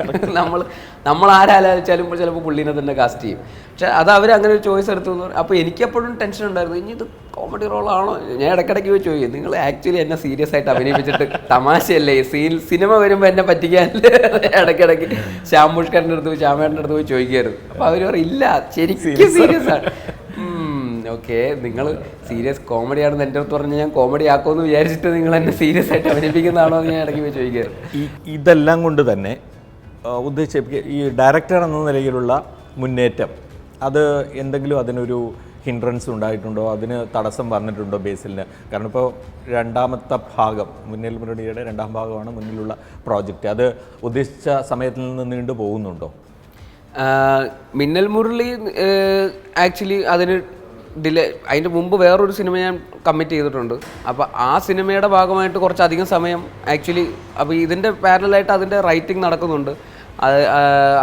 നമ്മൾ ആരാലോചിച്ചാലും ചിലപ്പോൾ പുള്ളീനെ തന്നെ കാസ്റ്റ് ചെയ്യും. പക്ഷെ അത് അവർ അങ്ങനെ ഒരു ചോയ്സ് എടുത്തു എന്ന് പറയും. അപ്പോൾ എനിക്കെപ്പോഴും ടെൻഷൻ ഉണ്ടായിരുന്നു, ഇനി ഇത് കോമഡി റോളാണോ. ഞാൻ ഇടയ്ക്കിടയ്ക്ക് പോയി ചോദിക്കും, നിങ്ങൾ ആക്ച്വലി എന്നെ സീരിയസ് ആയിട്ട് അഭിനയിപ്പിച്ചിട്ട് തമാശയല്ലേ, സിനിമ വരുമ്പോൾ എന്നെ പറ്റിക്കാൻ ഇടയ്ക്കിടയ്ക്ക് ശ്യാംപുഷ്കറിൻ്റെ അടുത്ത് പോയി ശ്യാമേട്ടൻ്റെ അടുത്ത് പോയി ചോദിക്കുമായിരുന്നു. അപ്പോൾ അവർ പറയും ഇല്ല ശരിക്കും സീരിയസ് ആണ്. ഓക്കെ, നിങ്ങൾ സീരിയസ് കോമഡിയാണെന്ന് എൻ്റെ അടുത്ത് പറഞ്ഞാൽ ഞാൻ കോമഡി ആക്കുമെന്ന് വിചാരിച്ചിട്ട് നിങ്ങൾ എന്നെ സീരിയസ് ആയിട്ട് അഭിനയിപ്പിക്കുന്നതാണോ എന്ന് ഞാൻ ഇടയ്ക്ക് പോയി ചോദിക്കാറ്. ഇതെല്ലാം കൊണ്ട് തന്നെ ഉദ്ദേശിച്ച ഈ ഡയറക്ടർ എന്ന നിലയിലുള്ള മുന്നേറ്റം അത് എന്തെങ്കിലും അതിനൊരു ഹിൻഡ്രൻസ് ഉണ്ടായിട്ടുണ്ടോ, അതിന് തടസ്സം വന്നിട്ടുണ്ടോ ബേസിലിന്? കാരണം ഇപ്പോൾ രണ്ടാമത്തെ ഭാഗം മിന്നൽ മുരളിയുടെ രണ്ടാം ഭാഗമാണ് മുന്നിലുള്ള പ്രോജക്റ്റ്, അത് ഉദ്ദേശിച്ച സമയത്തിൽ നിന്ന് നീണ്ടു പോകുന്നുണ്ടോ? മിന്നൽ മുരളി ആക്ച്വലി അതിന് ഡിലേ, അതിൻ്റെ മുമ്പ് വേറൊരു സിനിമ ഞാൻ കമ്മിറ്റ് ചെയ്തിട്ടുണ്ട്. അപ്പോൾ ആ സിനിമയുടെ ഭാഗമായിട്ട് കുറച്ചധികം സമയം ആക്ച്വലി, അപ്പോൾ ഇതിൻ്റെ പാരലായിട്ട് അതിൻ്റെ റൈറ്റിംഗ് നടക്കുന്നുണ്ട്.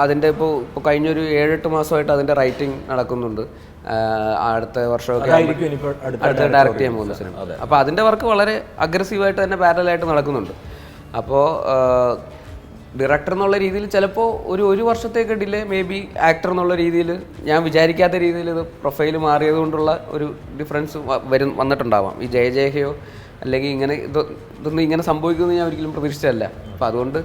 അതിൻ്റെ ഇപ്പോൾ കഴിഞ്ഞൊരു 7-8 മാസമായിട്ട് അതിൻ്റെ റൈറ്റിംഗ് നടക്കുന്നുണ്ട്. അടുത്ത വർഷമൊക്കെ അടുത്ത ഡയറക്റ്റ് ചെയ്യാൻ പോകുന്ന സിനിമ. അപ്പോൾ അതിൻ്റെ വർക്ക് വളരെ അഗ്രസീവായിട്ട് തന്നെ പാരലായിട്ട് നടക്കുന്നുണ്ട്. അപ്പോൾ ഡയറക്ടർ എന്നുള്ള രീതിയിൽ ചിലപ്പോൾ ഒരു വർഷത്തേക്ക് ഡിലേ, മേ ബി ആക്ടർ എന്നുള്ള രീതിയിൽ ഞാൻ വിചാരിക്കാത്ത രീതിയിൽ ഇത് പ്രൊഫൈൽ മാറിയത് കൊണ്ടുള്ള ഒരു ഡിഫറൻസ് വന്നിട്ടുണ്ടാവാം. ഈ ജയജയഹയോ അല്ലെങ്കിൽ ഇങ്ങനെ ഇതൊന്നും ഇങ്ങനെ സംഭവിക്കുമെന്ന് ഞാൻ ഒരിക്കലും പ്രതീക്ഷിച്ചതല്ല. അപ്പോൾ അതുകൊണ്ട്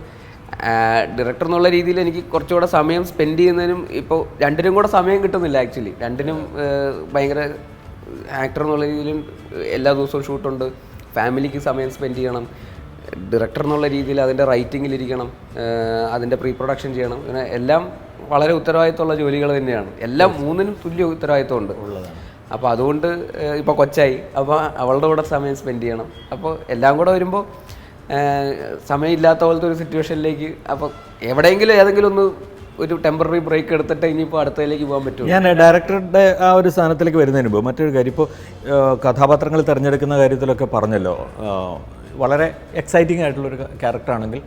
ഡയറക്ടർ എന്നുള്ള രീതിയിൽ എനിക്ക് കുറച്ചുകൂടെ സമയം സ്പെൻഡ് ചെയ്യുന്നതിനും ഇപ്പോൾ രണ്ടിനും കൂടെ സമയം കിട്ടുന്നില്ല. ആക്ച്വലി രണ്ടിനും ഭയങ്കര ആക്ടർ എന്നുള്ള രീതിയിലും എല്ലാ ദിവസവും ഷൂട്ടുണ്ട്, ഫാമിലിക്ക് സമയം സ്പെൻഡ് ചെയ്യണം, ഡയറക്ടർ എന്നുള്ള രീതിയിൽ അതിൻ്റെ റൈറ്റിങ്ങിലിരിക്കണം, അതിൻ്റെ പ്രീ പ്രൊഡക്ഷൻ ചെയ്യണം, അങ്ങനെ എല്ലാം വളരെ ഉത്തരവാദിത്തമുള്ള ജോലികൾ തന്നെയാണ്. എല്ലാം മൂന്നിനും തുല്യ ഉത്തരവാദിത്തമുണ്ട്. അപ്പോൾ അതുകൊണ്ട് ഇപ്പോൾ കൊച്ചായി, അപ്പോൾ അവളുടെ കൂടെ സമയം സ്പെൻഡ് ചെയ്യണം. അപ്പോൾ എല്ലാം കൂടെ വരുമ്പോൾ സമയമില്ലാത്ത പോലത്തെ ഒരു സിറ്റുവേഷനിലേക്ക്, അപ്പോൾ എവിടെയെങ്കിലും ഏതെങ്കിലും ഒരു ടെമ്പററി ബ്രേക്ക് എടുത്തിട്ട് ഇനിയിപ്പോൾ അടുത്തതിലേക്ക് പോകാൻ പറ്റും. ഞാൻ ഡയറക്ടറുടെ ആ ഒരു സ്ഥാനത്തിലേക്ക് വരുന്നതിന് മുമ്പ് മറ്റൊരു കാര്യം, ഇപ്പോൾ കഥാപാത്രങ്ങൾ തിരഞ്ഞെടുക്കുന്ന കാര്യത്തിലൊക്കെ പറഞ്ഞല്ലോ, വളരെ എക്സൈറ്റിംഗ് ആയിട്ടുള്ളൊരു ക്യാരക്ടറാണെങ്കിൽ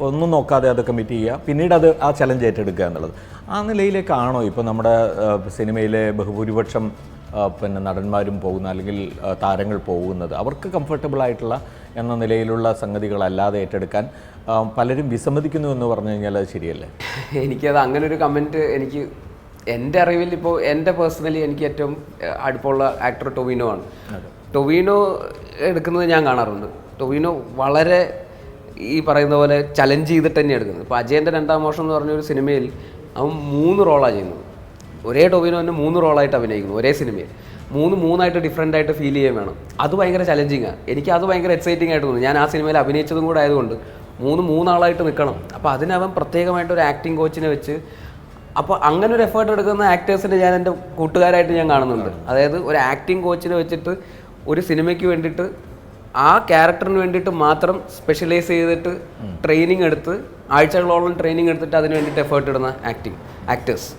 ഒന്നും നോക്കാതെ അത് കമ്മിറ്റ് ചെയ്യുക, പിന്നീട് ആ ചലഞ്ച് ഏറ്റെടുക്കുക എന്നുള്ളത്. ആ നിലയിലേക്കാണോ ഇപ്പോൾ നമ്മുടെ സിനിമയിലെ ബഹുഭൂരിപക്ഷം നടന്മാരും പോകുന്ന അല്ലെങ്കിൽ താരങ്ങൾ പോകുന്നത്? അവർക്ക് കംഫർട്ടബിൾ ആയിട്ടുള്ള എന്ന നിലയിലുള്ള സംഗതികളല്ലാതെ ഏറ്റെടുക്കാൻ പലരും വിസമ്മതിക്കുന്നു എന്ന് പറഞ്ഞു കഴിഞ്ഞാൽ അത് ശരിയല്ലേ? എനിക്കത് അങ്ങനെ ഒരു കമൻറ്റ് എൻ്റെ അറിവിൽ ഇപ്പോൾ എൻ്റെ പേഴ്സണലി എനിക്ക് ഏറ്റവും അടുപ്പമുള്ള ആക്ടർ ടൊവിനോ ആണ്. ടൊവിനോ എടുക്കുന്നത് ഞാൻ കാണാറുണ്ട്. ടൊവിനോ വളരെ ഈ പറയുന്ന പോലെ ചലഞ്ച് ചെയ്തിട്ട് തന്നെ എടുക്കുന്നത്. ഇപ്പോൾ അജയൻ്റെ 2-ാം മോഷം എന്ന് പറഞ്ഞൊരു സിനിമയിൽ അവൻ 3 റോളാണ് ചെയ്യുന്നത്. ഒരേ ടൊവിനോ തന്നെ 3 റോളായിട്ട് അഭിനയിക്കുന്നു ഒരേ സിനിമയിൽ. 3 ഡിഫറെൻ്റ് ആയിട്ട് ഫീൽ ചെയ്യാൻ വേണം. അത് ഭയങ്കര ചലഞ്ചിങ്ങാണ്. എനിക്ക് ഭയങ്കര എക്സൈറ്റിംഗ് ആയിട്ട് തോന്നുന്നു. ഞാൻ ആ സിനിമയിൽ അഭിനയിച്ചതും കൂടെ ആയതുകൊണ്ട് 3 ആളായിട്ട് നിൽക്കണം. അപ്പോൾ അതിനവൻ പ്രത്യേകമായിട്ടൊരു ആക്ടിങ് കോച്ചിനെ വെച്ച്, അപ്പോൾ അങ്ങനെ ഒരു എഫേർട്ട് എടുക്കുന്ന ആക്ടേഴ്സിനെ ഞാൻ എൻ്റെ കൂട്ടുകാരായിട്ട് ഞാൻ കാണുന്നുണ്ട്. അതായത് ഒരു ആക്ടിങ് കോച്ചിനെ വെച്ചിട്ട് ഒരു സിനിമയ്ക്ക് വേണ്ടിയിട്ട് ആ ക്യാരക്ടറിന് വേണ്ടിയിട്ട് മാത്രം സ്പെഷ്യലൈസ് ചെയ്തിട്ട് ട്രെയിനിങ് എടുത്ത് ആഴ്ചകളോളം ട്രെയിനിങ് എടുത്തിട്ട് അതിന് വേണ്ടിയിട്ട് എഫേർട്ട് ഇടുന്ന ആക്ടേഴ്സ്.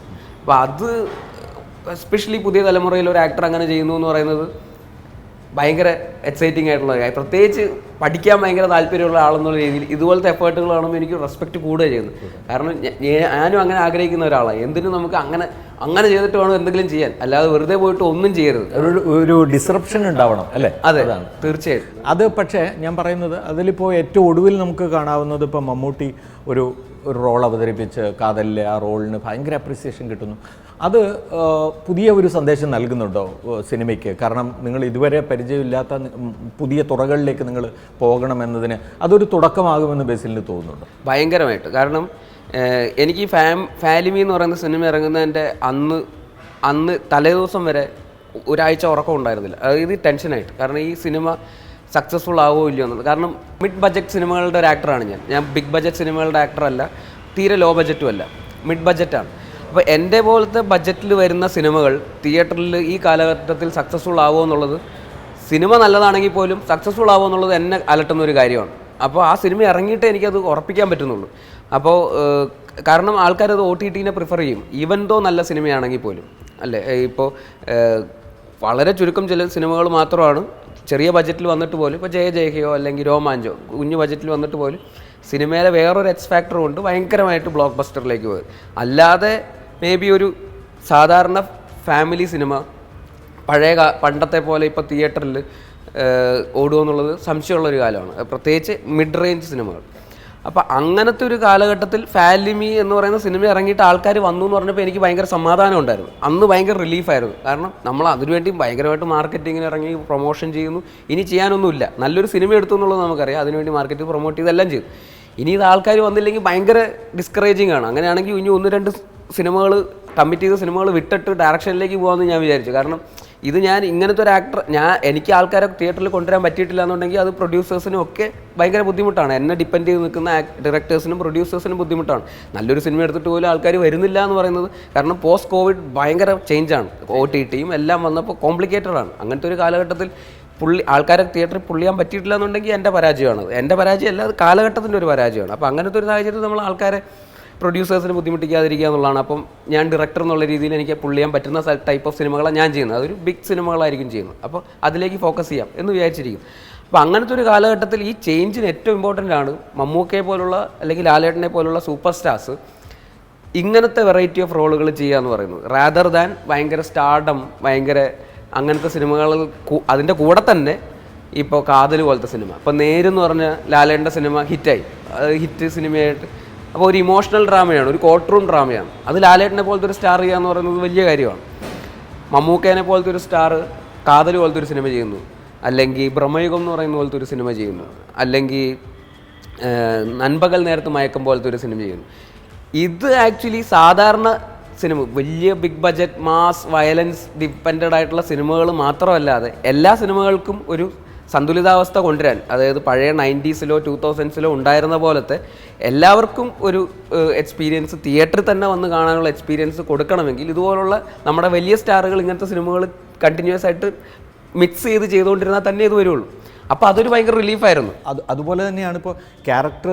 അപ്പോൾ അത് എസ്പെഷ്യലി പുതിയ തലമുറയിൽ ഒരു ആക്ടർ അങ്ങനെ ചെയ്യുന്നു എന്ന് പറയുന്നത് ഭയങ്കര എക്സൈറ്റിംഗ് ആയിട്ടുള്ള കാര്യം. പ്രത്യേകിച്ച് പഠിക്കാൻ ഭയങ്കര താല്പര്യമുള്ള ആളെന്നുള്ള രീതിയിൽ ഇതുപോലത്തെ എഫേർട്ടുകൾ കാണുമ്പോൾ എനിക്ക് റെസ്പെക്റ്റ് കൂടുക ചെയ്യുന്നു. കാരണം ഞാനും അങ്ങനെ ആഗ്രഹിക്കുന്ന ഒരാളാണ്. എന്തിനും നമുക്ക് അങ്ങനെ ചെയ്തിട്ട് വേണം എന്തെങ്കിലും ചെയ്യാൻ, അല്ലാതെ വെറുതെ പോയിട്ട് ഒന്നും ചെയ്യരുത്. ഒരു ഡിസ്റപ്ഷൻ ഉണ്ടാവണം അല്ലേ? അതെ, തീർച്ചയായിട്ടും. അത് പക്ഷേ ഞാൻ പറയുന്നത് അതിലിപ്പോൾ ഏറ്റവും ഒടുവിൽ നമുക്ക് കാണാവുന്നത് ഇപ്പോൾ മമ്മൂട്ടി ഒരു റോൾ അവതരിപ്പിച്ച് കാതലിലെ ആ റോളിന് ഭയങ്കര അപ്രിസിയേഷൻ കിട്ടുന്നു. അത് പുതിയ ഒരു സന്ദേശം നൽകുന്നുണ്ടോ സിനിമയ്ക്ക്? കാരണം നിങ്ങൾ ഇതുവരെ പരിചയമില്ലാത്ത പുതിയ തുറകളിലേക്ക് നിങ്ങൾ പോകണമെന്നതിന് അതൊരു തുടക്കമാകുമെന്ന് ബേസിലിന് തോന്നുന്നുണ്ട്. ഭയങ്കരമായിട്ട്. കാരണം എനിക്ക് ഫാലിമി എന്ന് പറയുന്ന സിനിമ ഇറങ്ങുന്നതിൻ്റെ അന്ന് തലേദിവസം വരെ ഒരാഴ്ച ഉറക്കം ഉണ്ടായിരുന്നില്ല. അതായത് ടെൻഷനായിട്ട്. കാരണം ഈ സിനിമ സക്സസ്ഫുൾ ആവുമോ ഇല്ലയോ എന്നുള്ളത്. കാരണം മിഡ് ബഡ്ജറ്റ് സിനിമകളുടെ ഒരു ആക്ടറാണ് ഞാൻ ബിഗ് ബഡ്ജറ്റ് സിനിമകളുടെ ആക്ടറല്ല, തീരെ ലോ ബഡ്ജറ്റും അല്ല, മിഡ് ബഡ്ജറ്റാണ്. അപ്പോൾ എൻ്റെ പോലത്തെ ബഡ്ജറ്റിൽ വരുന്ന സിനിമകൾ തിയേറ്ററിൽ ഈ കാലഘട്ടത്തിൽ സക്സസ്ഫുൾ ആവുമോ എന്നുള്ളത്, സിനിമ നല്ലതാണെങ്കിൽ പോലും സക്സസ്ഫുൾ ആവുമോ എന്നുള്ളത് എന്നെ അലട്ടുന്ന ഒരു കാര്യമാണ്. അപ്പോൾ ആ സിനിമ ഇറങ്ങിയിട്ടേ എനിക്കത് ഉറപ്പിക്കാൻ പറ്റുന്നുള്ളൂ. അപ്പോൾ കാരണം ആൾക്കാരത് OTT-നെ പ്രിഫർ ചെയ്യും, ഈവൻ ദോ നല്ല സിനിമയാണെങ്കിൽ പോലും അല്ലേ. ഇപ്പോൾ വളരെ ചുരുക്കം ചില സിനിമകൾ മാത്രമാണ് ചെറിയ ബഡ്ജറ്റിൽ വന്നിട്ട് പോലും, ഇപ്പോൾ ജയജയഹയോ അല്ലെങ്കിൽ രോമാഞ്ചോ കുഞ്ഞു ബഡ്ജറ്റിൽ വന്നിട്ട് പോലും സിനിമയിലെ വേറൊരു എക്സ് ഫാക്ടർ കൊണ്ട് ഭയങ്കരമായിട്ട് ബ്ലോക്ക് ബസ്റ്ററിലേക്ക് പോയത്. അല്ലാതെ മേ ബി ഒരു സാധാരണ ഫാമിലി സിനിമ പണ്ടത്തെ പോലെ ഇപ്പോൾ തിയേറ്ററിൽ ഓടുമെന്നുള്ളത് സംശയമുള്ളൊരു കാലമാണ്, പ്രത്യേകിച്ച് മിഡ് റേഞ്ച് സിനിമകൾ. അപ്പോൾ അങ്ങനത്തെ ഒരു കാലഘട്ടത്തിൽ ഫാലിമി എന്ന് പറയുന്ന സിനിമ ഇറങ്ങിയിട്ട് ആൾക്കാർ വന്നു എന്ന് പറഞ്ഞപ്പോൾ എനിക്ക് ഭയങ്കര സമാധാനം ഉണ്ടായിരുന്നു. അന്ന് ഭയങ്കര റിലീഫായിരുന്നു. കാരണം നമ്മൾ അതിനുവേണ്ടി ഭയങ്കരമായിട്ട് മാർക്കറ്റിങ്ങിന് ഇറങ്ങി പ്രൊമോഷൻ ചെയ്യുന്നു. ഇനി ചെയ്യാനൊന്നുമില്ല, നല്ലൊരു സിനിമ എടുത്തു എന്നുള്ളത് നമുക്കറിയാം. അതിനുവേണ്ടി മാർക്കറ്റ് പ്രൊമോട്ട് ചെയ്തെല്ലാം ചെയ്തു. ഇനി ഇത് ആൾക്കാർ വന്നില്ലെങ്കിൽ ഭയങ്കര ഡിസ്കറേജിങ് ആണ്. അങ്ങനെയാണെങ്കിൽ ഇനി 1-2 സിനിമകൾ കമ്മിറ്റ് ചെയ്ത സിനിമകൾ വിട്ടിട്ട് ഡയറക്ഷനിലേക്ക് പോകാമെന്ന് ഞാൻ വിചാരിച്ചു. കാരണം ഇത് ഞാൻ ഇങ്ങനത്തെ ഒരു ആക്ടർ, എനിക്ക് ആൾക്കാരെ തിയേറ്ററിൽ കൊണ്ടുവരാൻ പറ്റിയിട്ടില്ല എന്നുണ്ടെങ്കിൽ അത് പ്രൊഡ്യൂസേഴ്സിനും ഒക്കെ ഭയങ്കര ബുദ്ധിമുട്ടാണ്. എന്നെ ഡിപ്പെൻഡ് ചെയ്ത് നിൽക്കുന്ന ഡയറക്ടേഴ്സിനും പ്രൊഡ്യൂസേഴ്സിനും ബുദ്ധിമുട്ടാണ്. നല്ലൊരു സിനിമ എടുത്തിട്ട് പോലും ആൾക്കാർ വരുന്നില്ല എന്ന് പറയുന്നത്. കാരണം പോസ്റ്റ് കോവിഡ് ഭയങ്കര ചേഞ്ചാണ്, OTT-യും എല്ലാം വന്നപ്പോൾ കോംപ്ലിക്കേറ്റഡ് ആണ്. അങ്ങനത്തെ ഒരു കാലഘട്ടത്തിൽ ആൾക്കാരെ തിയേറ്ററിൽ പുള്ളിയാൻ പറ്റിയിട്ടില്ല എന്നുണ്ടെങ്കിൽ എൻ്റെ പരാജയമാണ്. എൻ്റെ പരാജയമല്ല, അത് കാലഘട്ടത്തിൻ്റെ ഒരു പരാജയമാണ്. അപ്പോൾ അങ്ങനത്തെ ഒരു സാഹചര്യത്തിൽ നമ്മൾ ആൾക്കാരെ പ്രൊഡ്യൂസേഴ്സിന് ബുദ്ധിമുട്ടിക്കാതിരിക്കുക എന്നുള്ളതാണ്. അപ്പം ഞാൻ ഡയറക്ടർ എന്നുള്ള രീതിയിൽ എനിക്ക് പുള്ള് ചെയ്യാൻ പറ്റുന്ന ടൈപ്പ് ഓഫ് സിനിമകളാണ് ഞാൻ ചെയ്യുന്നത്. അതൊരു ബിഗ് സിനിമകളായിരിക്കും ചെയ്യുന്നത്. അപ്പോൾ അതിലേക്ക് ഫോക്കസ് ചെയ്യാം എന്ന് വിചാരിച്ചിരിക്കും. അപ്പോൾ അങ്ങനത്തെ ഒരു കാലഘട്ടത്തിൽ ഈ ചേഞ്ചിന് ഏറ്റവും ഇമ്പോർട്ടൻ്റ് ആണ് മമ്മൂക്കയെ പോലുള്ള അല്ലെങ്കിൽ ലാലേട്ടനെ പോലുള്ള സൂപ്പർ സ്റ്റാർസ് ഇങ്ങനത്തെ വെറൈറ്റി ഓഫ് റോളുകൾ ചെയ്യുക എന്ന് പറയുന്നത്, റാദർ ദാൻ ഭയങ്കര സ്റ്റാർഡം, ഭയങ്കര അങ്ങനത്തെ സിനിമകൾ. അതിൻ്റെ കൂടെ തന്നെ ഇപ്പോൾ കാതൽ പോലത്തെ സിനിമ, ഇപ്പോൾ നേരെന്ന് പറഞ്ഞ ലാലേട്ടൻ്റെ സിനിമ ഹിറ്റായി, ഹിറ്റ് സിനിമയായിട്ട്. അപ്പോൾ ഒരു ഇമോഷണൽ ഡ്രാമയാണ്, ഒരു കോർട്ട് റൂം ഡ്രാമയാണ്. അത് ലാലേട്ടനെ പോലത്തെ ഒരു സ്റ്റാർ ചെയ്യുക എന്ന് പറയുന്നത് വലിയ കാര്യമാണ്. മമ്മൂക്കേനെ പോലത്തെ ഒരു സ്റ്റാർ കാതൽ പോലത്തെ ഒരു സിനിമ ചെയ്യുന്നു, അല്ലെങ്കിൽ ബ്രഹ്മയുഗം എന്ന് പറയുന്ന പോലത്തെ ഒരു സിനിമ ചെയ്യുന്നു, അല്ലെങ്കിൽ നൻപകൽ നേരത്ത് മയക്കം പോലത്തെ ഒരു സിനിമ ചെയ്യുന്നു. ഇത് ആക്ച്വലി സാധാരണ സിനിമ, വലിയ big budget mass violence depended ആയിട്ടുള്ള സിനിമകൾ മാത്രമല്ലാതെ എല്ലാ സിനിമകൾക്കും ഒരു സന്തുലിതാവസ്ഥ കൊണ്ടുവരാൻ, അതായത് പഴയ 90s-ലോ 2000s-ലോ ഉണ്ടായിരുന്ന പോലത്തെ എല്ലാവർക്കും ഒരു എക്സ്പീരിയൻസ്, തിയേറ്ററിൽ തന്നെ വന്ന് കാണാനുള്ള എക്സ്പീരിയൻസ് കൊടുക്കണമെങ്കിൽ ഇതുപോലുള്ള നമ്മുടെ വലിയ സ്റ്റാറുകൾ ഇങ്ങനത്തെ സിനിമകൾ കണ്ടിന്യൂസ് ആയിട്ട് മിക്സ് ചെയ്തുകൊണ്ടിരുന്നാൽ തന്നെ ഇത് വരുള്ളൂ. അപ്പോൾ അതൊരു ഭയങ്കര റിലീഫായിരുന്നു. അതുപോലെ തന്നെയാണ് ഇപ്പോൾ ക്യാരക്ടർ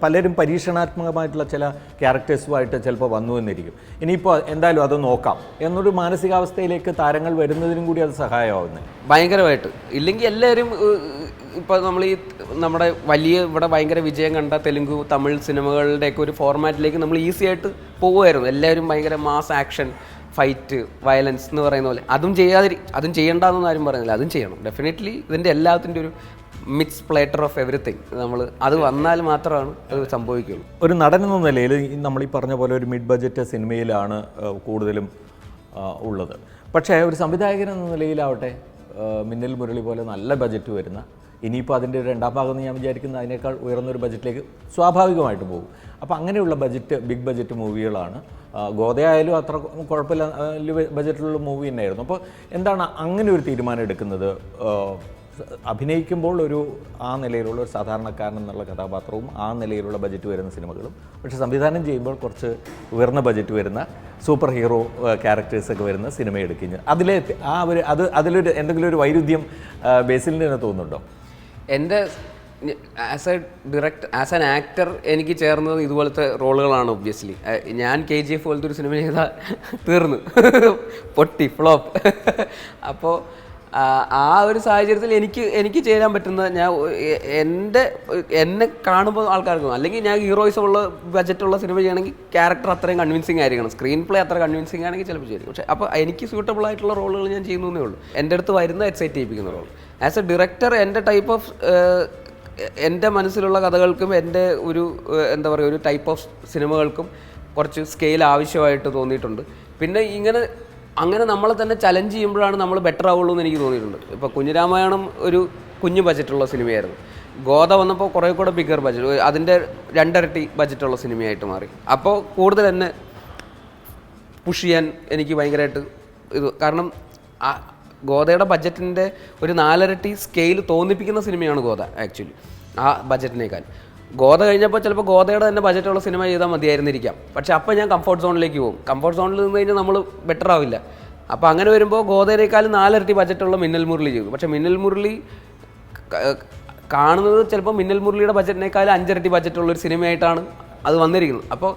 പലരും പരീക്ഷണാത്മകമായിട്ടുള്ള ചില ക്യാരക്ടേഴ്സുമായിട്ട് ചിലപ്പോൾ വന്നു എന്നിരിക്കും. ഇനിയിപ്പോൾ എന്തായാലും അത് നോക്കാം എന്നൊരു മാനസികാവസ്ഥയിലേക്ക് താരങ്ങൾ വരുന്നതിനും കൂടി അത് സഹായമാവുന്നത് ഭയങ്കരമായിട്ട്. ഇല്ലെങ്കിൽ എല്ലാവരും ഇപ്പോൾ നമ്മൾ ഈ നമ്മുടെ വലിയ ഇവിടെ ഭയങ്കര വിജയം കണ്ട തെലുങ്ക് തമിഴ് സിനിമകളുടെയൊക്കെ ഒരു ഫോർമാറ്റിലേക്ക് നമ്മൾ ഈസി ആയിട്ട് പോവുമായിരുന്നു. എല്ലാവരും ഭയങ്കര മാസ് ആക്ഷൻ, ഫൈറ്റ്, വയലൻസ് എന്ന് പറയുന്ന പോലെ. അതും ചെയ്യേണ്ടതെന്ന് ആരും പറയുന്നില്ല, അതും ചെയ്യണം ഡെഫിനറ്റ്ലി. ഇതിൻ്റെ എല്ലാത്തിൻ്റെ ഒരു മിക്സ് പ്ലേറ്റർ ഓഫ് എവറിത്തിങ് നമ്മൾ അത് വന്നാൽ മാത്രമാണ് അത് സംഭവിക്കുകയുള്ളൂ. ഒരു നടൻ എന്ന നിലയിൽ നമ്മൾ ഈ പറഞ്ഞ പോലെ ഒരു മിഡ് ബഡ്ജറ്റ് സിനിമയിലാണ് കൂടുതലും ഉള്ളത്. പക്ഷേ ഒരു സംവിധായകൻ എന്ന നിലയിലാവട്ടെ മിന്നൽ മുരളി പോലെ നല്ല ബഡ്ജറ്റ് വരുന്ന, ഇനിയിപ്പോൾ അതിൻ്റെ രണ്ടാം ഭാഗം എന്ന് ഞാൻ വിചാരിക്കുന്നത് അതിനേക്കാൾ ഉയർന്നൊരു ബഡ്ജറ്റിലേക്ക് സ്വാഭാവികമായിട്ട് പോകും. അപ്പോൾ അങ്ങനെയുള്ള ബിഗ് ബഡ്ജറ്റ് മൂവികളാണ്. ഗോദയായാലും അത്ര കുഴപ്പമില്ല, വലിയ ബഡ്ജറ്റിലുള്ള മൂവി തന്നെയായിരുന്നു. അപ്പോൾ എന്താണ് അങ്ങനെ ഒരു തീരുമാനം എടുക്കുന്നത്? അഭിനയിക്കുമ്പോൾ ആ നിലയിലുള്ള ഒരു സാധാരണക്കാരൻ എന്നുള്ള കഥാപാത്രവും ആ നിലയിലുള്ള ബഡ്ജറ്റ് വരുന്ന സിനിമകളും, പക്ഷേ സംവിധാനം ചെയ്യുമ്പോൾ കുറച്ച് ഉയർന്ന ബഡ്ജറ്റ് വരുന്ന സൂപ്പർ ഹീറോ ക്യാരക്ടേഴ്സൊക്കെ വരുന്ന സിനിമ എടുക്കുന്നത്, അതിലൊരു എന്തെങ്കിലും ഒരു വൈരുദ്ധ്യം ബേസിലിന് തന്നെ തോന്നുന്നുണ്ടോ? എൻ്റെ ആസ് ആൻ ആക്ടർ എനിക്ക് ചേർന്നത് ഇതുപോലത്തെ റോളുകളാണ്. ഒബ്വിയസ്ലി ഞാൻ KGF പോലത്തെ ഒരു സിനിമ ചെയ്താൽ തീർന്നു, പൊട്ടി ഫ്ലോപ്പ്. അപ്പോൾ ആ ഒരു സാഹചര്യത്തിൽ എനിക്ക് ചേരാൻ പറ്റുന്ന, എന്നെ കാണുമ്പോൾ ആൾക്കാർക്ക്, അല്ലെങ്കിൽ ഞാൻ ഹീറോയിസം ഉള്ള ബഡ്ജറ്റുള്ള സിനിമ ചെയ്യണമെങ്കിൽ ക്യാരക്ടർ അത്രയും കൺവിൻസിങ് ആയിരിക്കണം, സ്ക്രീൻ പ്ലേ അത്ര കൺവിൻസിങ് ആണെങ്കിൽ ചിലപ്പോൾ ചെയ്യും. പക്ഷേ അപ്പോൾ എനിക്ക് സൂട്ടബിൾ ആയിട്ടുള്ള റോളുകൾ ഞാൻ ചെയ്യുന്നേ ഉള്ളൂ. എൻ്റെ അടുത്ത് വരുന്ന എക്സൈറ്റ് ചെയ്യിപ്പിക്കുന്ന റോൾ. ആസ് എ ഡയറക്ടർ എൻ്റെ ടൈപ്പ് ഓഫ് എൻ്റെ മനസ്സിലുള്ള കഥകൾക്കും എൻ്റെ ഒരു എന്താ പറയുക ഒരു ടൈപ്പ് ഓഫ് സിനിമകൾക്കും കുറച്ച് സ്കെയിൽ ആവശ്യമായിട്ട് തോന്നിയിട്ടുണ്ട്. പിന്നെ അങ്ങനെ നമ്മളെ തന്നെ ചലഞ്ച് ചെയ്യുമ്പോഴാണ് നമ്മൾ ബെറ്റർ ആവുള്ളൂ എന്ന് എനിക്ക് തോന്നിയിട്ടുണ്ട്. ഇപ്പോൾ കുഞ്ഞിരാമായണം ഒരു കുഞ്ഞു ബജറ്റുള്ള സിനിമയായിരുന്നു. ഗോദ വന്നപ്പോൾ കുറേ കൂടെ ബിഗർ ബജറ്റ്, അതിൻ്റെ 2 ഇരട്ടി ബജറ്റുള്ള സിനിമയായിട്ട് മാറി. അപ്പോൾ കൂടുതൽ എന്നെ പുഷ് ചെയ്യാൻ എനിക്ക് ഭയങ്കരമായിട്ട് കാരണം ഗോദയുടെ ബഡ്ജറ്റിൻ്റെ ഒരു 4 ഇരട്ടി സ്കെയിൽ തോന്നിപ്പിക്കുന്ന സിനിമയാണ് ഗോദ ആക്ച്വലി ആ ബഡ്ജറ്റിനേക്കാൾ. ഗോദ കഴിഞ്ഞപ്പോൾ ചിലപ്പോൾ ഗോദയുടെ തന്നെ ബഡ്ജറ്റുള്ള സിനിമ ചെയ്താൽ മതിയായിരുന്നിരിക്കാം. പക്ഷേ അപ്പോൾ ഞാൻ കംഫർട്ട് സോണിലേക്ക് പോകും. കംഫർട്ട് സോണിൽ നിന്ന് കഴിഞ്ഞാൽ നമ്മൾ ബെറ്റർ ആവില്ല. അപ്പോൾ അങ്ങനെ വരുമ്പോൾ ഗോദയേക്കാളും 4 ഇരട്ടി ബഡ്ജറ്റുള്ള മിന്നൽ മുരളി ചെയ്തു. പക്ഷേ മിന്നൽ മുരളി കാണുന്നത് ചിലപ്പോൾ മിന്നൽ മുരളിയുടെ ബഡ്ജറ്റിനേക്കാളും 5 ഇരട്ടി ബഡ്ജറ്റുള്ളൊരു സിനിമയായിട്ടാണ് അത് വന്നിരിക്കുന്നത്. അപ്പോൾ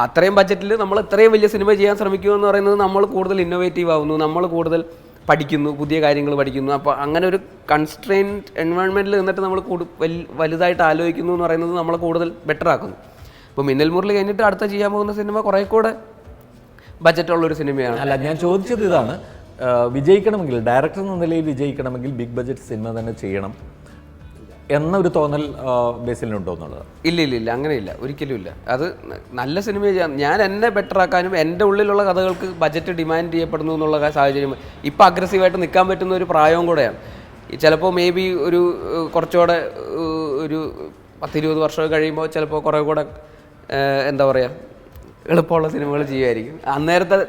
അത്രയും ബഡ്ജറ്റിൽ നമ്മൾ ഇത്രയും വലിയ സിനിമ ചെയ്യാൻ ശ്രമിക്കുമെന്ന് പറയുന്നത് നമ്മൾ കൂടുതൽ ഇന്നോവേറ്റീവ് ആവുന്നു, നമ്മൾ കൂടുതൽ പഠിക്കുന്നു, പുതിയ കാര്യങ്ങൾ പഠിക്കുന്നു. അപ്പോൾ അങ്ങനെ ഒരു കൺസ്ട്രെയിൻഡ് എൻവയോൺമെൻറ്റിൽ നിന്നിട്ട് നമ്മൾ വലുതായിട്ട് ആലോചിക്കുന്നു എന്ന് പറയുന്നത് നമ്മളെ കൂടുതൽ ബെറ്റർ ആക്കുന്നു. അപ്പോൾ മിന്നൽ മുരളി കഴിഞ്ഞിട്ട് അടുത്ത ചെയ്യാൻ പോകുന്ന സിനിമ കുറേ കൂടെ ബഡ്ജറ്റുള്ളൊരു സിനിമയാണ്. അല്ല, ഞാൻ ചോദിച്ചത് ഇതാണ്, വിജയിക്കണമെങ്കിൽ, ഡയറക്ടർ എന്ന നിലയിൽ വിജയിക്കണമെങ്കിൽ ബിഗ് ബഡ്ജറ്റ് സിനിമ തന്നെ ചെയ്യണം എന്നൊരു തോന്നൽ ബേസിലുണ്ടോ എന്നുള്ളത്? ഇല്ല, അങ്ങനെയില്ല, ഒരിക്കലും ഇല്ല. അത് നല്ല സിനിമ ചെയ്യാൻ, ഞാൻ എന്നെ ബെറ്റർ ആക്കാനും എൻ്റെ ഉള്ളിലുള്ള കഥകൾക്ക് ബഡ്ജറ്റ് ഡിമാൻഡ് ചെയ്യപ്പെടുന്നു എന്നുള്ള സാഹചര്യം ഇപ്പം അഗ്രസീവായിട്ട് നിൽക്കാൻ പറ്റുന്ന ഒരു പ്രായവും കൂടെയാണ്. ചിലപ്പോൾ മേ ബി ഒരു കുറച്ചുകൂടെ ഒരു 10-20 വർഷം കഴിയുമ്പോൾ ചിലപ്പോൾ കുറേ കൂടെ എന്താ പറയുക എളുപ്പമുള്ള സിനിമകൾ ചെയ്യുമായിരിക്കും. അന്നേരത്തെ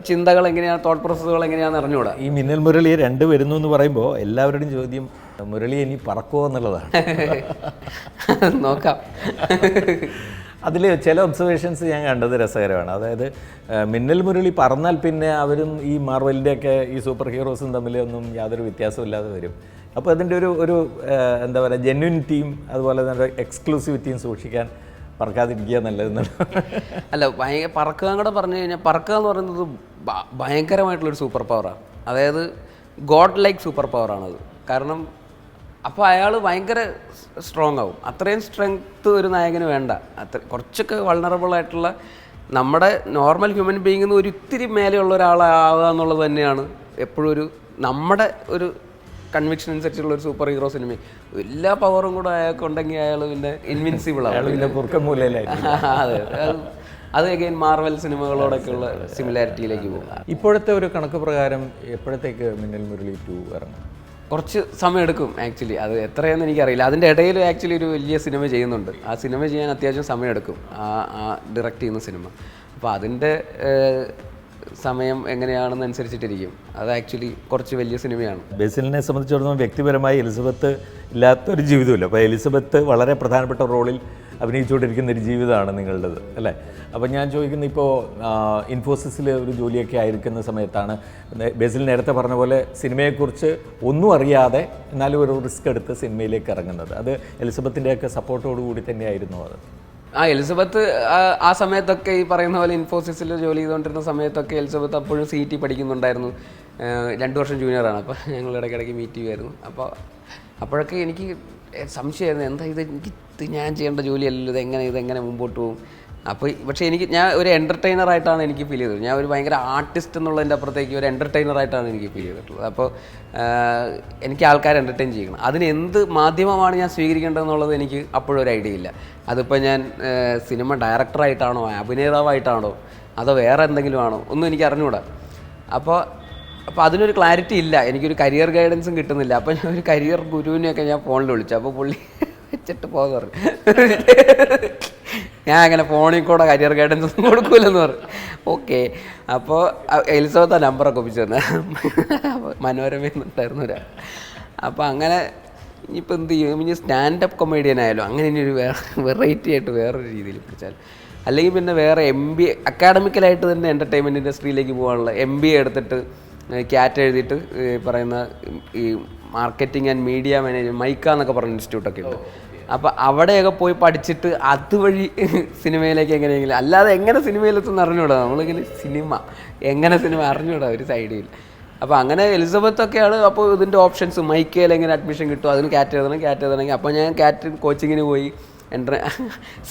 ചിന്തകൾ എങ്ങനെയാണ്, തോട്ട് പ്രോസസ്സുകൾ എങ്ങനെയാണെന്ന് അറിഞ്ഞുകൂടാ. ഈ മിന്നൽ മുരളി 2 വരുന്നു എന്ന് പറയുമ്പോൾ എല്ലാവരുടെയും ചോദ്യം മുരളി ഇനി പറക്കുമോ എന്നുള്ളതാണ്. നോക്കാം. അതിൽ ചില ഒബ്സർവേഷൻസ് ഞാൻ കണ്ടത് രസകരമാണ്. അതായത് മിന്നൽ മുരളി പറന്നാൽ പിന്നെ അവരും ഈ മാർവലിൻ്റെയൊക്കെ ഈ സൂപ്പർ ഹീറോസും തമ്മിലൊന്നും യാതൊരു വ്യത്യാസമില്ലാതെ വരും. അപ്പോൾ അതിൻ്റെ ഒരു എന്താ പറയുക ജെന്യുനിറ്റിയും അതുപോലെ തന്നെ എക്സ്ക്ലൂസിവിറ്റിയും സൂക്ഷിക്കാൻ പറക്കാതിരിക്കുക നല്ലതെന്നാണ്. അല്ല, പറക്കുക കൂടെ പറഞ്ഞു കഴിഞ്ഞാൽ, പറക്കുക എന്ന് പറയുന്നത് ഭയങ്കരമായിട്ടുള്ളൊരു സൂപ്പർ പവറാണ്. അതായത് ഗോഡ് ലൈക്ക് സൂപ്പർ പവറാണത്. കാരണം അപ്പോൾ അയാൾ ഭയങ്കര സ്ട്രോങ് ആവും. അത്രയും സ്ട്രെങ്ത്ത് ഒരു നായകന് വേണ്ട. കുറച്ചൊക്കെ വൾണറബിൾ ആയിട്ടുള്ള നമ്മുടെ നോർമൽ ഹ്യൂമൻ ബീയിങ്ങിൽ നിന്ന് ഒരു ഇത്തിരി മേലെയുള്ള ഒരാളാവുക എന്നുള്ളത് തന്നെയാണ് എപ്പോഴും ഒരു നമ്മുടെ ഒരു കൺവിക്ഷൻ അനുസരിച്ചുള്ള ഒരു സൂപ്പർ ഹീറോ സിനിമ. എല്ലാ പവറും കൂടെ അയാൾക്ക് ഉണ്ടെങ്കിൽ അയാൾ പിന്നെ ഇൻവിൻസിബിൾ ആവും. അതെ, അത് അഗൈൻ മാർവൽ സിനിമകളോടൊക്കെയുള്ള സിമിലാരിറ്റിയിലേക്ക് പോകും. ഇപ്പോഴത്തെ ഒരു കണക്ക് പ്രകാരം എപ്പോഴത്തേക്ക് മിന്നൽ മുരളി 2 ഇറങ്ങും? കുറച്ച് സമയം എടുക്കും ആക്ച്വലി. അത് എത്രയെന്ന് എനിക്കറിയില്ല. അതിൻ്റെ ഇടയിൽ ആക്ച്വലി ഒരു വലിയ സിനിമ ചെയ്യുന്നുണ്ട്. ആ സിനിമ ചെയ്യാൻ അത്യാവശ്യം സമയം എടുക്കും, ആ ഡയറക്റ്റ് ചെയ്യുന്ന സിനിമ. അപ്പോൾ അതിൻ്റെ സമയം എങ്ങനെയാണെന്ന് അനുസരിച്ചിട്ടിരിക്കും. അത് ആക്ച്വലി കുറച്ച് വലിയ സിനിമയാണ്. ബേസിലിനെ സംബന്ധിച്ചിടത്തോളം വ്യക്തിപരമായി എലിസബത്ത് ഇല്ലാത്തൊരു ജീവിതമില്ല. അപ്പോൾ എലിസബത്ത് വളരെ പ്രധാനപ്പെട്ട റോളിൽ അഭിനയിച്ചുകൊണ്ടിരിക്കുന്ന ഒരു ജീവിതമാണ് നിങ്ങളുടേത്, അല്ലേ? അപ്പോൾ ഞാൻ ചോദിക്കുന്നത്, ഇപ്പോൾ ഇൻഫോസിസിൽ ഒരു ജോലിയൊക്കെ ആയിരിക്കുന്ന സമയത്താണ് ബേസിൽ നേരത്തെ പറഞ്ഞ പോലെ സിനിമയെക്കുറിച്ച് ഒന്നും അറിയാതെ എന്നാലും ഒരു റിസ്ക് എടുത്ത് സിനിമയിലേക്ക് ഇറങ്ങുന്നത്. അത് എലിസബത്തിൻ്റെയൊക്കെ സപ്പോർട്ടോടു കൂടി തന്നെയായിരുന്നു അത്? എലിസബത്ത് ആ സമയത്തൊക്കെ ഈ പറയുന്ന പോലെ ഇൻഫോസിസിൽ ജോലി ചെയ്തുകൊണ്ടിരുന്ന സമയത്തൊക്കെ എലിസബത്ത് അപ്പോഴും CT പഠിക്കുന്നുണ്ടായിരുന്നു. 2 വർഷം ജൂനിയറാണ്. അപ്പോൾ ഞങ്ങൾ ഇടയ്ക്കിടയ്ക്ക് മീറ്റ് ചെയ്യുമായിരുന്നു. അപ്പോഴൊക്കെ എനിക്ക് സംശയമായിരുന്നു, എന്താ ഇത് ഞാൻ ചെയ്യേണ്ട ജോലിയല്ലല്ലോ, ഇതെങ്ങനെ മുമ്പോട്ട് പോകും. പക്ഷേ ഞാൻ ഒരു എൻ്റർടൈനറായിട്ടാണ് എനിക്ക് ഫീൽ ചെയ്തത്. ഞാൻ ഒരു ഭയങ്കര ആർട്ടിസ്റ്റ് എന്നുള്ളതിൻ്റെ അപ്പുറത്തേക്ക് ഒരു എൻ്റർടൈനറായിട്ടാണ് എനിക്ക് ഫീൽ ചെയ്തിട്ടുള്ളത്. അപ്പോൾ എനിക്ക് ആൾക്കാരെ എൻ്റർടൈൻ ചെയ്യണം. അതിന് എന്ത് മാധ്യമമാണ് ഞാൻ സ്വീകരിക്കേണ്ടതെന്നുള്ളത് എനിക്ക് അപ്പോഴും ഒരു ഐഡിയ ഇല്ല. അതിപ്പോൾ ഞാൻ സിനിമ ഡയറക്ടറായിട്ടാണോ, അഭിനേതാവായിട്ടാണോ, അതോ വേറെ എന്തെങ്കിലും ആണോ ഒന്നും എനിക്ക് അറിഞ്ഞുകൂടാ. അപ്പോൾ അതിനൊരു ക്ലാരിറ്റി ഇല്ല. എനിക്കൊരു കരിയർ ഗൈഡൻസും കിട്ടുന്നില്ല. അപ്പോൾ ഞാൻ ഒരു കരിയർ ഗുരുവിനെയൊക്കെ ഞാൻ ഫോണിൽ വിളിച്ചു. അപ്പോൾ പുള്ളി വെച്ചിട്ട് പോകാൻ പറഞ്ഞു, ഞാൻ അങ്ങനെ ഫോണിൽ കൂടെ കരിയർ ഗൈഡൻസ് ഒന്നും കൊടുക്കൂലെന്ന് പറഞ്ഞു. ഓക്കെ. അപ്പോൾ എലിസബത്ത് ആ നമ്പറൊക്കെ ഒപ്പിച്ചു തന്നെ, മനോരമയുണ്ടായിരുന്നു ഒരാൾ. അപ്പോൾ അങ്ങനെ ഇനിയിപ്പോൾ എന്ത് ചെയ്യും, ഇനി സ്റ്റാൻഡപ്പ് കൊമേഡിയൻ ആയാലും അങ്ങനെ ഇനി ഒരു വെറൈറ്റി ആയിട്ട് വേറൊരു രീതിയിൽ പിടിച്ചാൽ, അല്ലെങ്കിൽ പിന്നെ വേറെ MBA അക്കാഡമിക്കലായിട്ട് തന്നെ എൻ്റർടൈൻമെൻറ്റ് ഇൻഡസ്ട്രിയിലേക്ക് പോകാനുള്ള MBA എടുത്തിട്ട് ക്യാറ്റ് എഴുതിയിട്ട് പറയുന്ന ഈ marketing and media management mica എന്നൊക്കെ പറഞ്ഞ ഇൻസ്റ്റിറ്റ്യൂട്ടൊക്കെ ഉണ്ട്. അപ്പോൾ അവിടെയൊക്കെ പോയി പഠിച്ചിട്ട് അതുവഴി സിനിമയിലേക്ക് എങ്ങനെയെങ്കിലും, അല്ലാതെ എങ്ങനെ സിനിമയിലെത്തുന്ന അറിഞ്ഞൂടാ. നമ്മളിങ്ങനെ സിനിമ അറിഞ്ഞൂടാ ഒരു സൈഡിൽ. അപ്പോൾ അങ്ങനെ എലിസബത്തൊക്കെയാണ്. അപ്പോൾ ഇതിൻ്റെ ഓപ്ഷൻസ് മൈക്കയിൽ എങ്ങനെ അഡ്മിഷൻ കിട്ടും, അതിന് ക്യാറ്റ് എഴുതണമെങ്കിൽ അപ്പോൾ ഞാൻ ക്യാറ്റ് കോച്ചിങ്ങിന് പോയി.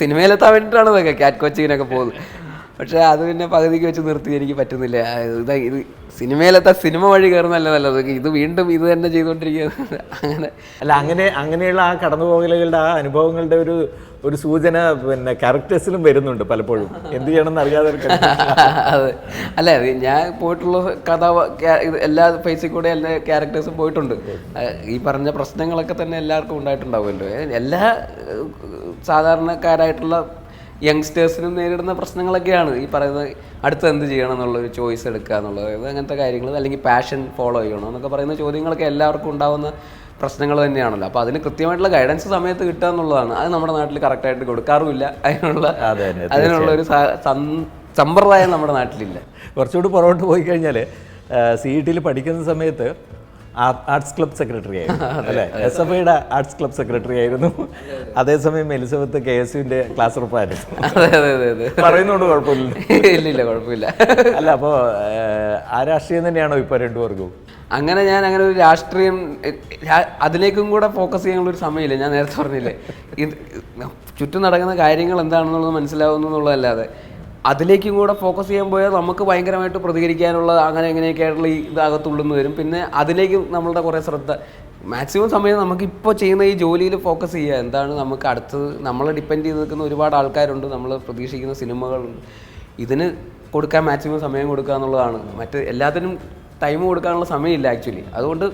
സിനിമയിലെത്താൻ വേണ്ടിയിട്ടാണ് ഇതൊക്കെ ക്യാറ്റ് കോച്ചിങ്ങിനൊക്കെ പോകുന്നത്. പക്ഷേ അത് പിന്നെ പകുതിക്ക് വെച്ച് നിർത്തി, എനിക്ക് പറ്റുന്നില്ല. ഇത് സിനിമയിലെത്താൻ സിനിമ വഴി കയറുന്നല്ല നല്ലത്, ഇത് വീണ്ടും ഇത് തന്നെ ചെയ്തുകൊണ്ടിരിക്കുന്നത്. അങ്ങനെയുള്ള ആ കടന്നുപോകലുകളുടെ ആ അനുഭവങ്ങളുടെ ഒരു സൂചന പിന്നെ ക്യാരക്ടേഴ്സിലും വരുന്നുണ്ട് പലപ്പോഴും. എന്ത് ചെയ്യണമെന്ന് അറിയാതെ. അതെ, അല്ല ഞാൻ പോയിട്ടുള്ള എല്ലാ ഫേസിൽ കൂടെ എല്ലാ ക്യാരക്ടേഴ്സും പോയിട്ടുണ്ട്. ഈ പറഞ്ഞ പ്രശ്നങ്ങളൊക്കെ തന്നെ എല്ലാവർക്കും ഉണ്ടായിട്ടുണ്ടാവുമല്ലോ. എല്ലാ സാധാരണക്കാരായിട്ടുള്ള യങ്സ്റ്റേഴ്സിനും നേരിടുന്ന പ്രശ്നങ്ങളൊക്കെയാണ് ഈ പറയുന്നത്. അടുത്ത് എന്ത് ചെയ്യണം എന്നുള്ളൊരു ചോയ്സ് എടുക്കുക എന്നുള്ളത്, അങ്ങനത്തെ കാര്യങ്ങൾ, അല്ലെങ്കിൽ പാഷൻ ഫോളോ ചെയ്യണോ എന്നൊക്കെ പറയുന്ന ചോദ്യങ്ങളൊക്കെ എല്ലാവർക്കും ഉണ്ടാകുന്ന പ്രശ്നങ്ങൾ തന്നെയാണല്ലോ. അപ്പോൾ അതിന് കൃത്യമായിട്ടുള്ള ഗൈഡൻസ് സമയത്ത് കിട്ടുക എന്നുള്ളതാണ്. അത് നമ്മുടെ നാട്ടിൽ കറക്റ്റായിട്ട് കൊടുക്കാറുമില്ല. അതിനുള്ള ഒരു സമ്പ്രദായം നമ്മുടെ നാട്ടിലില്ല. കുറച്ചുകൂടി പുറകോട്ട് പോയി കഴിഞ്ഞാൽ CETയിൽ പഠിക്കുന്ന സമയത്ത് ആർട്സ് ക്ലബ് സെക്രട്ടറി ആയിരുന്നു, അല്ലേ? SFIയുടെ ആർട്സ് ക്ലബ് സെക്രട്ടറി ആയിരുന്നു. അതേസമയം എലിസബത്ത് KSUവിൻ്റെ ക്ലാസ് റൂപ്പായിരുന്നു. പറയുന്നതുകൊണ്ട് കുഴപ്പമില്ല. ഇല്ല, കുഴപ്പമില്ല. അല്ല, അപ്പോൾ ആ രാഷ്ട്രീയം തന്നെയാണോ ഇപ്പോൾ രണ്ടുപേർക്കും? അങ്ങനെ ഞാൻ അങ്ങനെ ഒരു രാഷ്ട്രീയം അതിലേക്കും കൂടെ ഫോക്കസ് ചെയ്യാനുള്ളൊരു സമയമില്ല. ഞാൻ നേരത്തെ പറഞ്ഞില്ലേ, ഇത് ചുറ്റും നടക്കുന്ന കാര്യങ്ങൾ എന്താണെന്നുള്ളത് മനസ്സിലാവുന്നു എന്നുള്ളതല്ലാതെ അതിലേക്കും കൂടെ ഫോക്കസ് ചെയ്യാൻ പോയാൽ നമുക്ക് ഭയങ്കരമായിട്ട് പ്രതികരിക്കാനുള്ള അങ്ങനെ എങ്ങനെയൊക്കെ ആയിട്ടുള്ള ഈ ഇതകത്തുള്ളുന്ന് വരും. പിന്നെ അതിലേക്ക് നമ്മളുടെ കുറേ ശ്രദ്ധ, മാക്സിമം സമയം നമുക്കിപ്പോൾ ചെയ്യുന്ന ഈ ജോലിയിൽ ഫോക്കസ് ചെയ്യുക. എന്താണ് നമുക്ക് അടുത്തത്, നമ്മളെ ഡിപ്പെൻഡ് ചെയ്ത് നിൽക്കുന്ന ഒരുപാട് ആൾക്കാരുണ്ട്, നമ്മൾ പ്രതീക്ഷിക്കുന്ന സിനിമകളുണ്ട്. ഇതിന് കൊടുക്കാൻ മാക്സിമം സമയം കൊടുക്കുക എന്നുള്ളതാണ്. മറ്റ് എല്ലാത്തിനും ടൈം കൊടുക്കാനുള്ള സമയമില്ല ആക്ച്വലി. അതുകൊണ്ട്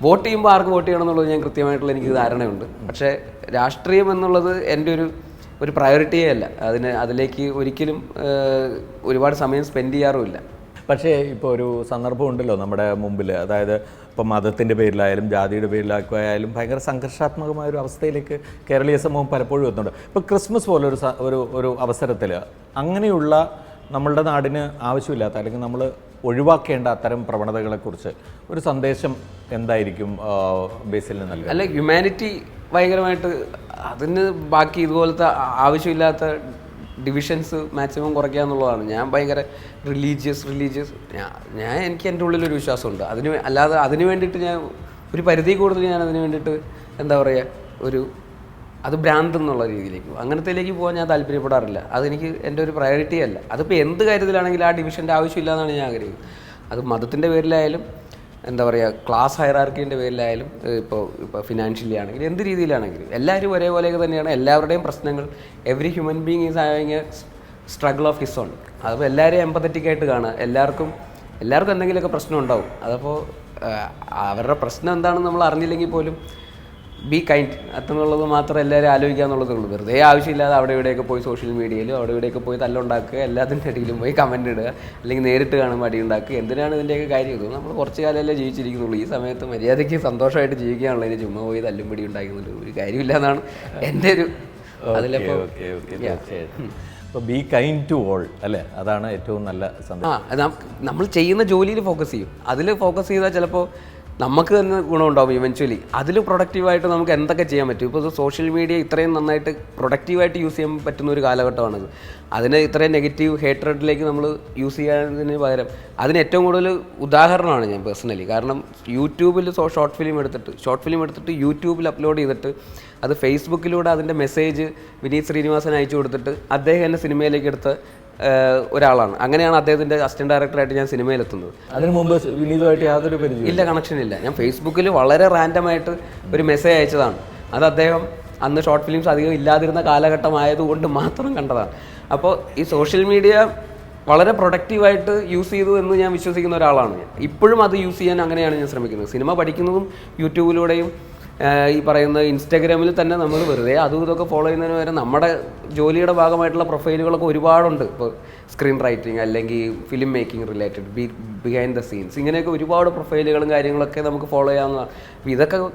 വോട്ട് ചെയ്യുമ്പോൾ ആർക്ക് വോട്ട് ചെയ്യണം എന്നുള്ളത് ഞാൻ കൃത്യമായിട്ടുള്ള എനിക്ക് ധാരണയുണ്ട്. പക്ഷേ രാഷ്ട്രീയം എന്നുള്ളത് എൻ്റെ ഒരു പ്രയോറിറ്റിയേ അല്ല. അതിലേക്ക് ഒരിക്കലും ഒരുപാട് സമയം സ്പെൻഡ് ചെയ്യാറുമില്ല. പക്ഷേ ഇപ്പോൾ ഒരു സന്ദർഭം ഉണ്ടല്ലോ നമ്മുടെ മുമ്പിൽ, അതായത് ഇപ്പം മതത്തിൻ്റെ പേരിലായാലും ജാതിയുടെ പേരിലൊക്കെ ആയാലും ഭയങ്കര സംഘർഷാത്മകമായ ഒരു അവസ്ഥയിലേക്ക് കേരളീയ സമൂഹം പലപ്പോഴും എത്തുന്നുണ്ട്. ഇപ്പോൾ ക്രിസ്മസ് പോലെ ഒരു അവസരത്തിൽ അങ്ങനെയുള്ള നമ്മളുടെ നാടിന് ആവശ്യമില്ലാത്ത, അല്ലെങ്കിൽ നമ്മൾ ഒഴിവാക്കേണ്ട അത്തരം പ്രവണതകളെക്കുറിച്ച് ഒരു സന്ദേശം എന്തായിരിക്കും ബേസിൽ നിന്ന് നൽകുക? അല്ല, ഹ്യൂമാനിറ്റി ഭയങ്കരമായിട്ട് അതിന് ബാക്കി ഇതുപോലത്തെ ആവശ്യമില്ലാത്ത ഡിവിഷൻസ് മാക്സിമം കുറയ്ക്കുക എന്നുള്ളതാണ്. ഞാൻ ഭയങ്കര റിലീജിയസ് ഞാൻ എനിക്ക് എൻ്റെ ഉള്ളിലൊരു വിശ്വാസമുണ്ട്. അല്ലാതെ അതിന് വേണ്ടിയിട്ട് ഞാൻ ഒരു പരിധി കൂടുതൽ ഞാൻ അതിന് വേണ്ടിയിട്ട് എന്താ പറയുക അത് ഭ്രാന്ത് എന്നുള്ള രീതിയിലേക്ക് അങ്ങനത്തേലേക്ക് പോകാൻ ഞാൻ താല്പര്യപ്പെടാറില്ല. അതെനിക്ക് എൻ്റെ ഒരു പ്രയോറിറ്റി അല്ല. അതിപ്പോൾ എന്ത് കാര്യത്തിലാണെങ്കിലും ആ ഡിവിഷൻ്റെ ആവശ്യമില്ല എന്നാണ് ഞാൻ ആഗ്രഹിക്കുന്നത്. അത് മതത്തിൻ്റെ പേരിലായാലും എന്താ പറയുക ക്ലാസ് ഹൈറാർക്കീൻ്റെ പേരിലായാലും ഇപ്പോൾ ഫിനാൻഷ്യലി ആണെങ്കിലും എന്ത് രീതിയിലാണെങ്കിലും എല്ലാവരും ഒരേപോലെയൊക്കെ തന്നെയാണ്. എല്ലാവരുടെയും പ്രശ്നങ്ങൾ every human being is having A struggle of his own. അതപ്പോൾ എല്ലാവരെയും എമ്പത്തറ്റിക്കായിട്ട് കാണുക. എല്ലാവർക്കും എന്തെങ്കിലുമൊക്കെ പ്രശ്നം ഉണ്ടാവും. അതപ്പോൾ അവരുടെ പ്രശ്നം എന്താണെന്ന് നമ്മൾ അറിഞ്ഞില്ലെങ്കിൽ പോലും ബി കൈൻഡ് എന്നുള്ളത് മാത്രം എല്ലാവരും ആലോചിക്കുക എന്നുള്ളതേ ഉള്ളൂ. വെറുതെ ആവശ്യമില്ലാതെ അവിടെ ഇവിടെയൊക്കെ പോയി സോഷ്യൽ മീഡിയയിലും അവിടെ ഇവിടെയൊക്കെ പോയി തല്ലുണ്ടാക്കുക, എല്ലാത്തിൻ്റെ അടിയിലും പോയി കമൻറ്റ് ഇടുക, അല്ലെങ്കിൽ നേരിട്ട് കാണുമ്പോൾ അടി ഉണ്ടാക്കുക. എന്തിനാണ് ഇതിൻ്റെയൊക്കെ കാര്യം? ഇത് നമ്മൾ കുറച്ച് കാലമല്ലേ ജീവിച്ചിരിക്കുന്നുള്ളൂ. ഈ സമയത്ത് മര്യാദയ്ക്ക് സന്തോഷമായിട്ട് ജീവിക്കാനുള്ളതിന് ചുമ്മാ പോയി തല്ലും പിടി ഉണ്ടാക്കുന്നുണ്ട് ഒരു കാര്യമില്ല എന്നാണ് എൻ്റെ ഒരു അതിലപ്പോൾ. അപ്പോൾ ബി കൈൻഡ് ടു ഓൾ അല്ലേ, അതാണ് ഏറ്റവും നല്ല സന്ദേശം. നമ്മൾ ചെയ്യുന്ന ജോലിയിൽ ഫോക്കസ് ചെയ്യും. അതിൽ ഫോക്കസ് ചെയ്താൽ ചിലപ്പോൾ നമുക്ക് തന്നെ ഗുണമുണ്ടാവും ഇവൻച്വലി. അതിൽ പ്രൊഡക്റ്റീവായിട്ട് നമുക്ക് എന്തൊക്കെ ചെയ്യാൻ പറ്റും. ഇപ്പോൾ സോഷ്യൽ മീഡിയ ഇത്രയും നന്നായിട്ട് പ്രൊഡക്റ്റീവായിട്ട് യൂസ് ചെയ്യാൻ പറ്റുന്ന ഒരു കാലഘട്ടമാണിത്. അതിന് ഇത്രയും നെഗറ്റീവ് ഹേറ്റ്രഡിലേക്ക് നമ്മൾ യൂസ് ചെയ്യാനതിന് പകരം അതിന് ഏറ്റവും കൂടുതൽ ഉദാഹരണമാണ് ഞാൻ പേഴ്സണലി. കാരണം യൂട്യൂബിൽ ഷോർട്ട് ഫിലിം എടുത്തിട്ട് യൂട്യൂബിൽ അപ്ലോഡ് ചെയ്തിട്ട് അത് ഫേസ്ബുക്കിലൂടെ അതിൻ്റെ മെസ്സേജ് വിനീത് ശ്രീനിവാസൻ അയച്ചു കൊടുത്തിട്ട് അദ്ദേഹം എന്നെ സിനിമയിലേക്ക് എടുത്ത് ഒരാളാണ്. അങ്ങനെയാണ് അദ്ദേഹത്തിൻ്റെ അസിസ്റ്റന്റ് ഡയറക്ടറായിട്ട് ഞാൻ സിനിമയിലെത്തുന്നത്. അതിന് മുമ്പ് വിനീതുമായിട്ട് യാതൊരു പരിചയം ഇല്ല, കണക്ഷൻ ഇല്ല. ഞാൻ ഫേസ്ബുക്കിൽ വളരെ റാൻഡമായിട്ട് ഒരു മെസ്സേജ് അയച്ചതാണ്. അത് അദ്ദേഹം അന്ന് ഷോർട്ട് ഫിലിംസ് അധികം ഇല്ലാതിരുന്ന കാലഘട്ടമായതുകൊണ്ട് മാത്രം കണ്ടതാണ്. അപ്പോൾ ഈ സോഷ്യൽ മീഡിയ വളരെ പ്രൊഡക്റ്റീവായിട്ട് യൂസ് ചെയ്തു എന്ന് ഞാൻ വിശ്വസിക്കുന്ന ഒരാളാണ്. ഇപ്പോഴും അത് യൂസ് ചെയ്യാൻ അങ്ങനെയാണ് ഞാൻ ശ്രമിക്കുന്നത്. സിനിമ പഠിക്കുന്നതും യൂട്യൂബിലൂടെയും ഈ പറയുന്ന ഇൻസ്റ്റാഗ്രാമിൽ തന്നെ നമ്മൾ വെറുതെ അതും ഇതൊക്കെ ഫോളോ ചെയ്യുന്നതിന് വരെ നമ്മുടെ ജോലിയുടെ ഭാഗമായിട്ടുള്ള പ്രൊഫൈലുകളൊക്കെ ഒരുപാടുണ്ട്. ഇപ്പോൾ സ്ക്രീൻ റൈറ്റിംഗ് അല്ലെങ്കിൽ film making related, behind the scenes, ഇങ്ങനെയൊക്കെ ഒരുപാട് പ്രൊഫൈലുകളും കാര്യങ്ങളൊക്കെ നമുക്ക് ഫോളോ ചെയ്യാവുന്നതാണ്. അപ്പോൾ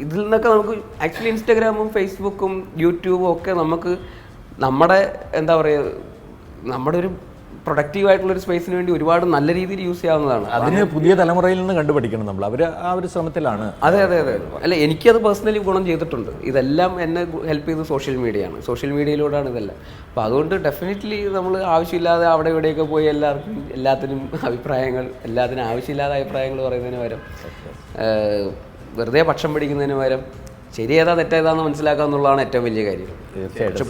ഇതിൽ നിന്നൊക്കെ നമുക്ക് ആക്ച്വലി ഇൻസ്റ്റാഗ്രാമും ഫേസ്ബുക്കും യൂട്യൂബും ഒക്കെ നമുക്ക് നമ്മുടെ എന്താ പറയുക നമ്മുടെ ഒരു പ്രൊഡക്റ്റീവായിട്ടുള്ളൊരു സ്പേസിന് വേണ്ടി ഒരുപാട് നല്ല രീതിയിൽ യൂസ് ചെയ്യാവുന്നതാണ്. അതിന് പുതിയ തലമുറയിൽ നിന്ന് കണ്ടുപിടിക്കണം നമ്മൾ. അവർ ആ ഒരു ശ്രമത്തിലാണ്. അതെ. അല്ല, എനിക്കത് പേഴ്സണലി ഗുണം ചെയ്തിട്ടുണ്ട്. ഇതെല്ലാം എന്നെ ഹെൽപ്പ് ചെയ്ത് സോഷ്യൽ മീഡിയയാണ്. സോഷ്യൽ മീഡിയയിലൂടെയാണ് ഇതെല്ലാം. അപ്പോൾ അതുകൊണ്ട് ഡെഫിനറ്റ്ലി നമ്മൾ ആവശ്യമില്ലാതെ അവിടെ ഇവിടെയൊക്കെ പോയി എല്ലാത്തിനും ആവശ്യമില്ലാതെ അഭിപ്രായങ്ങൾ പറയുന്നതിന് പകരം വെറുതെ പക്ഷം പിടിക്കുന്നതിന് പകരം ശരിയേതാ തെറ്റേതാന്ന് മനസ്സിലാക്കുക എന്നുള്ളതാണ് ഏറ്റവും വലിയ കാര്യം. തീർച്ചയായിട്ടും.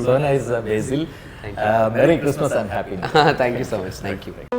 So nice, Basil. Merry Christmas and happy New Year. Thank you so much. Thank you.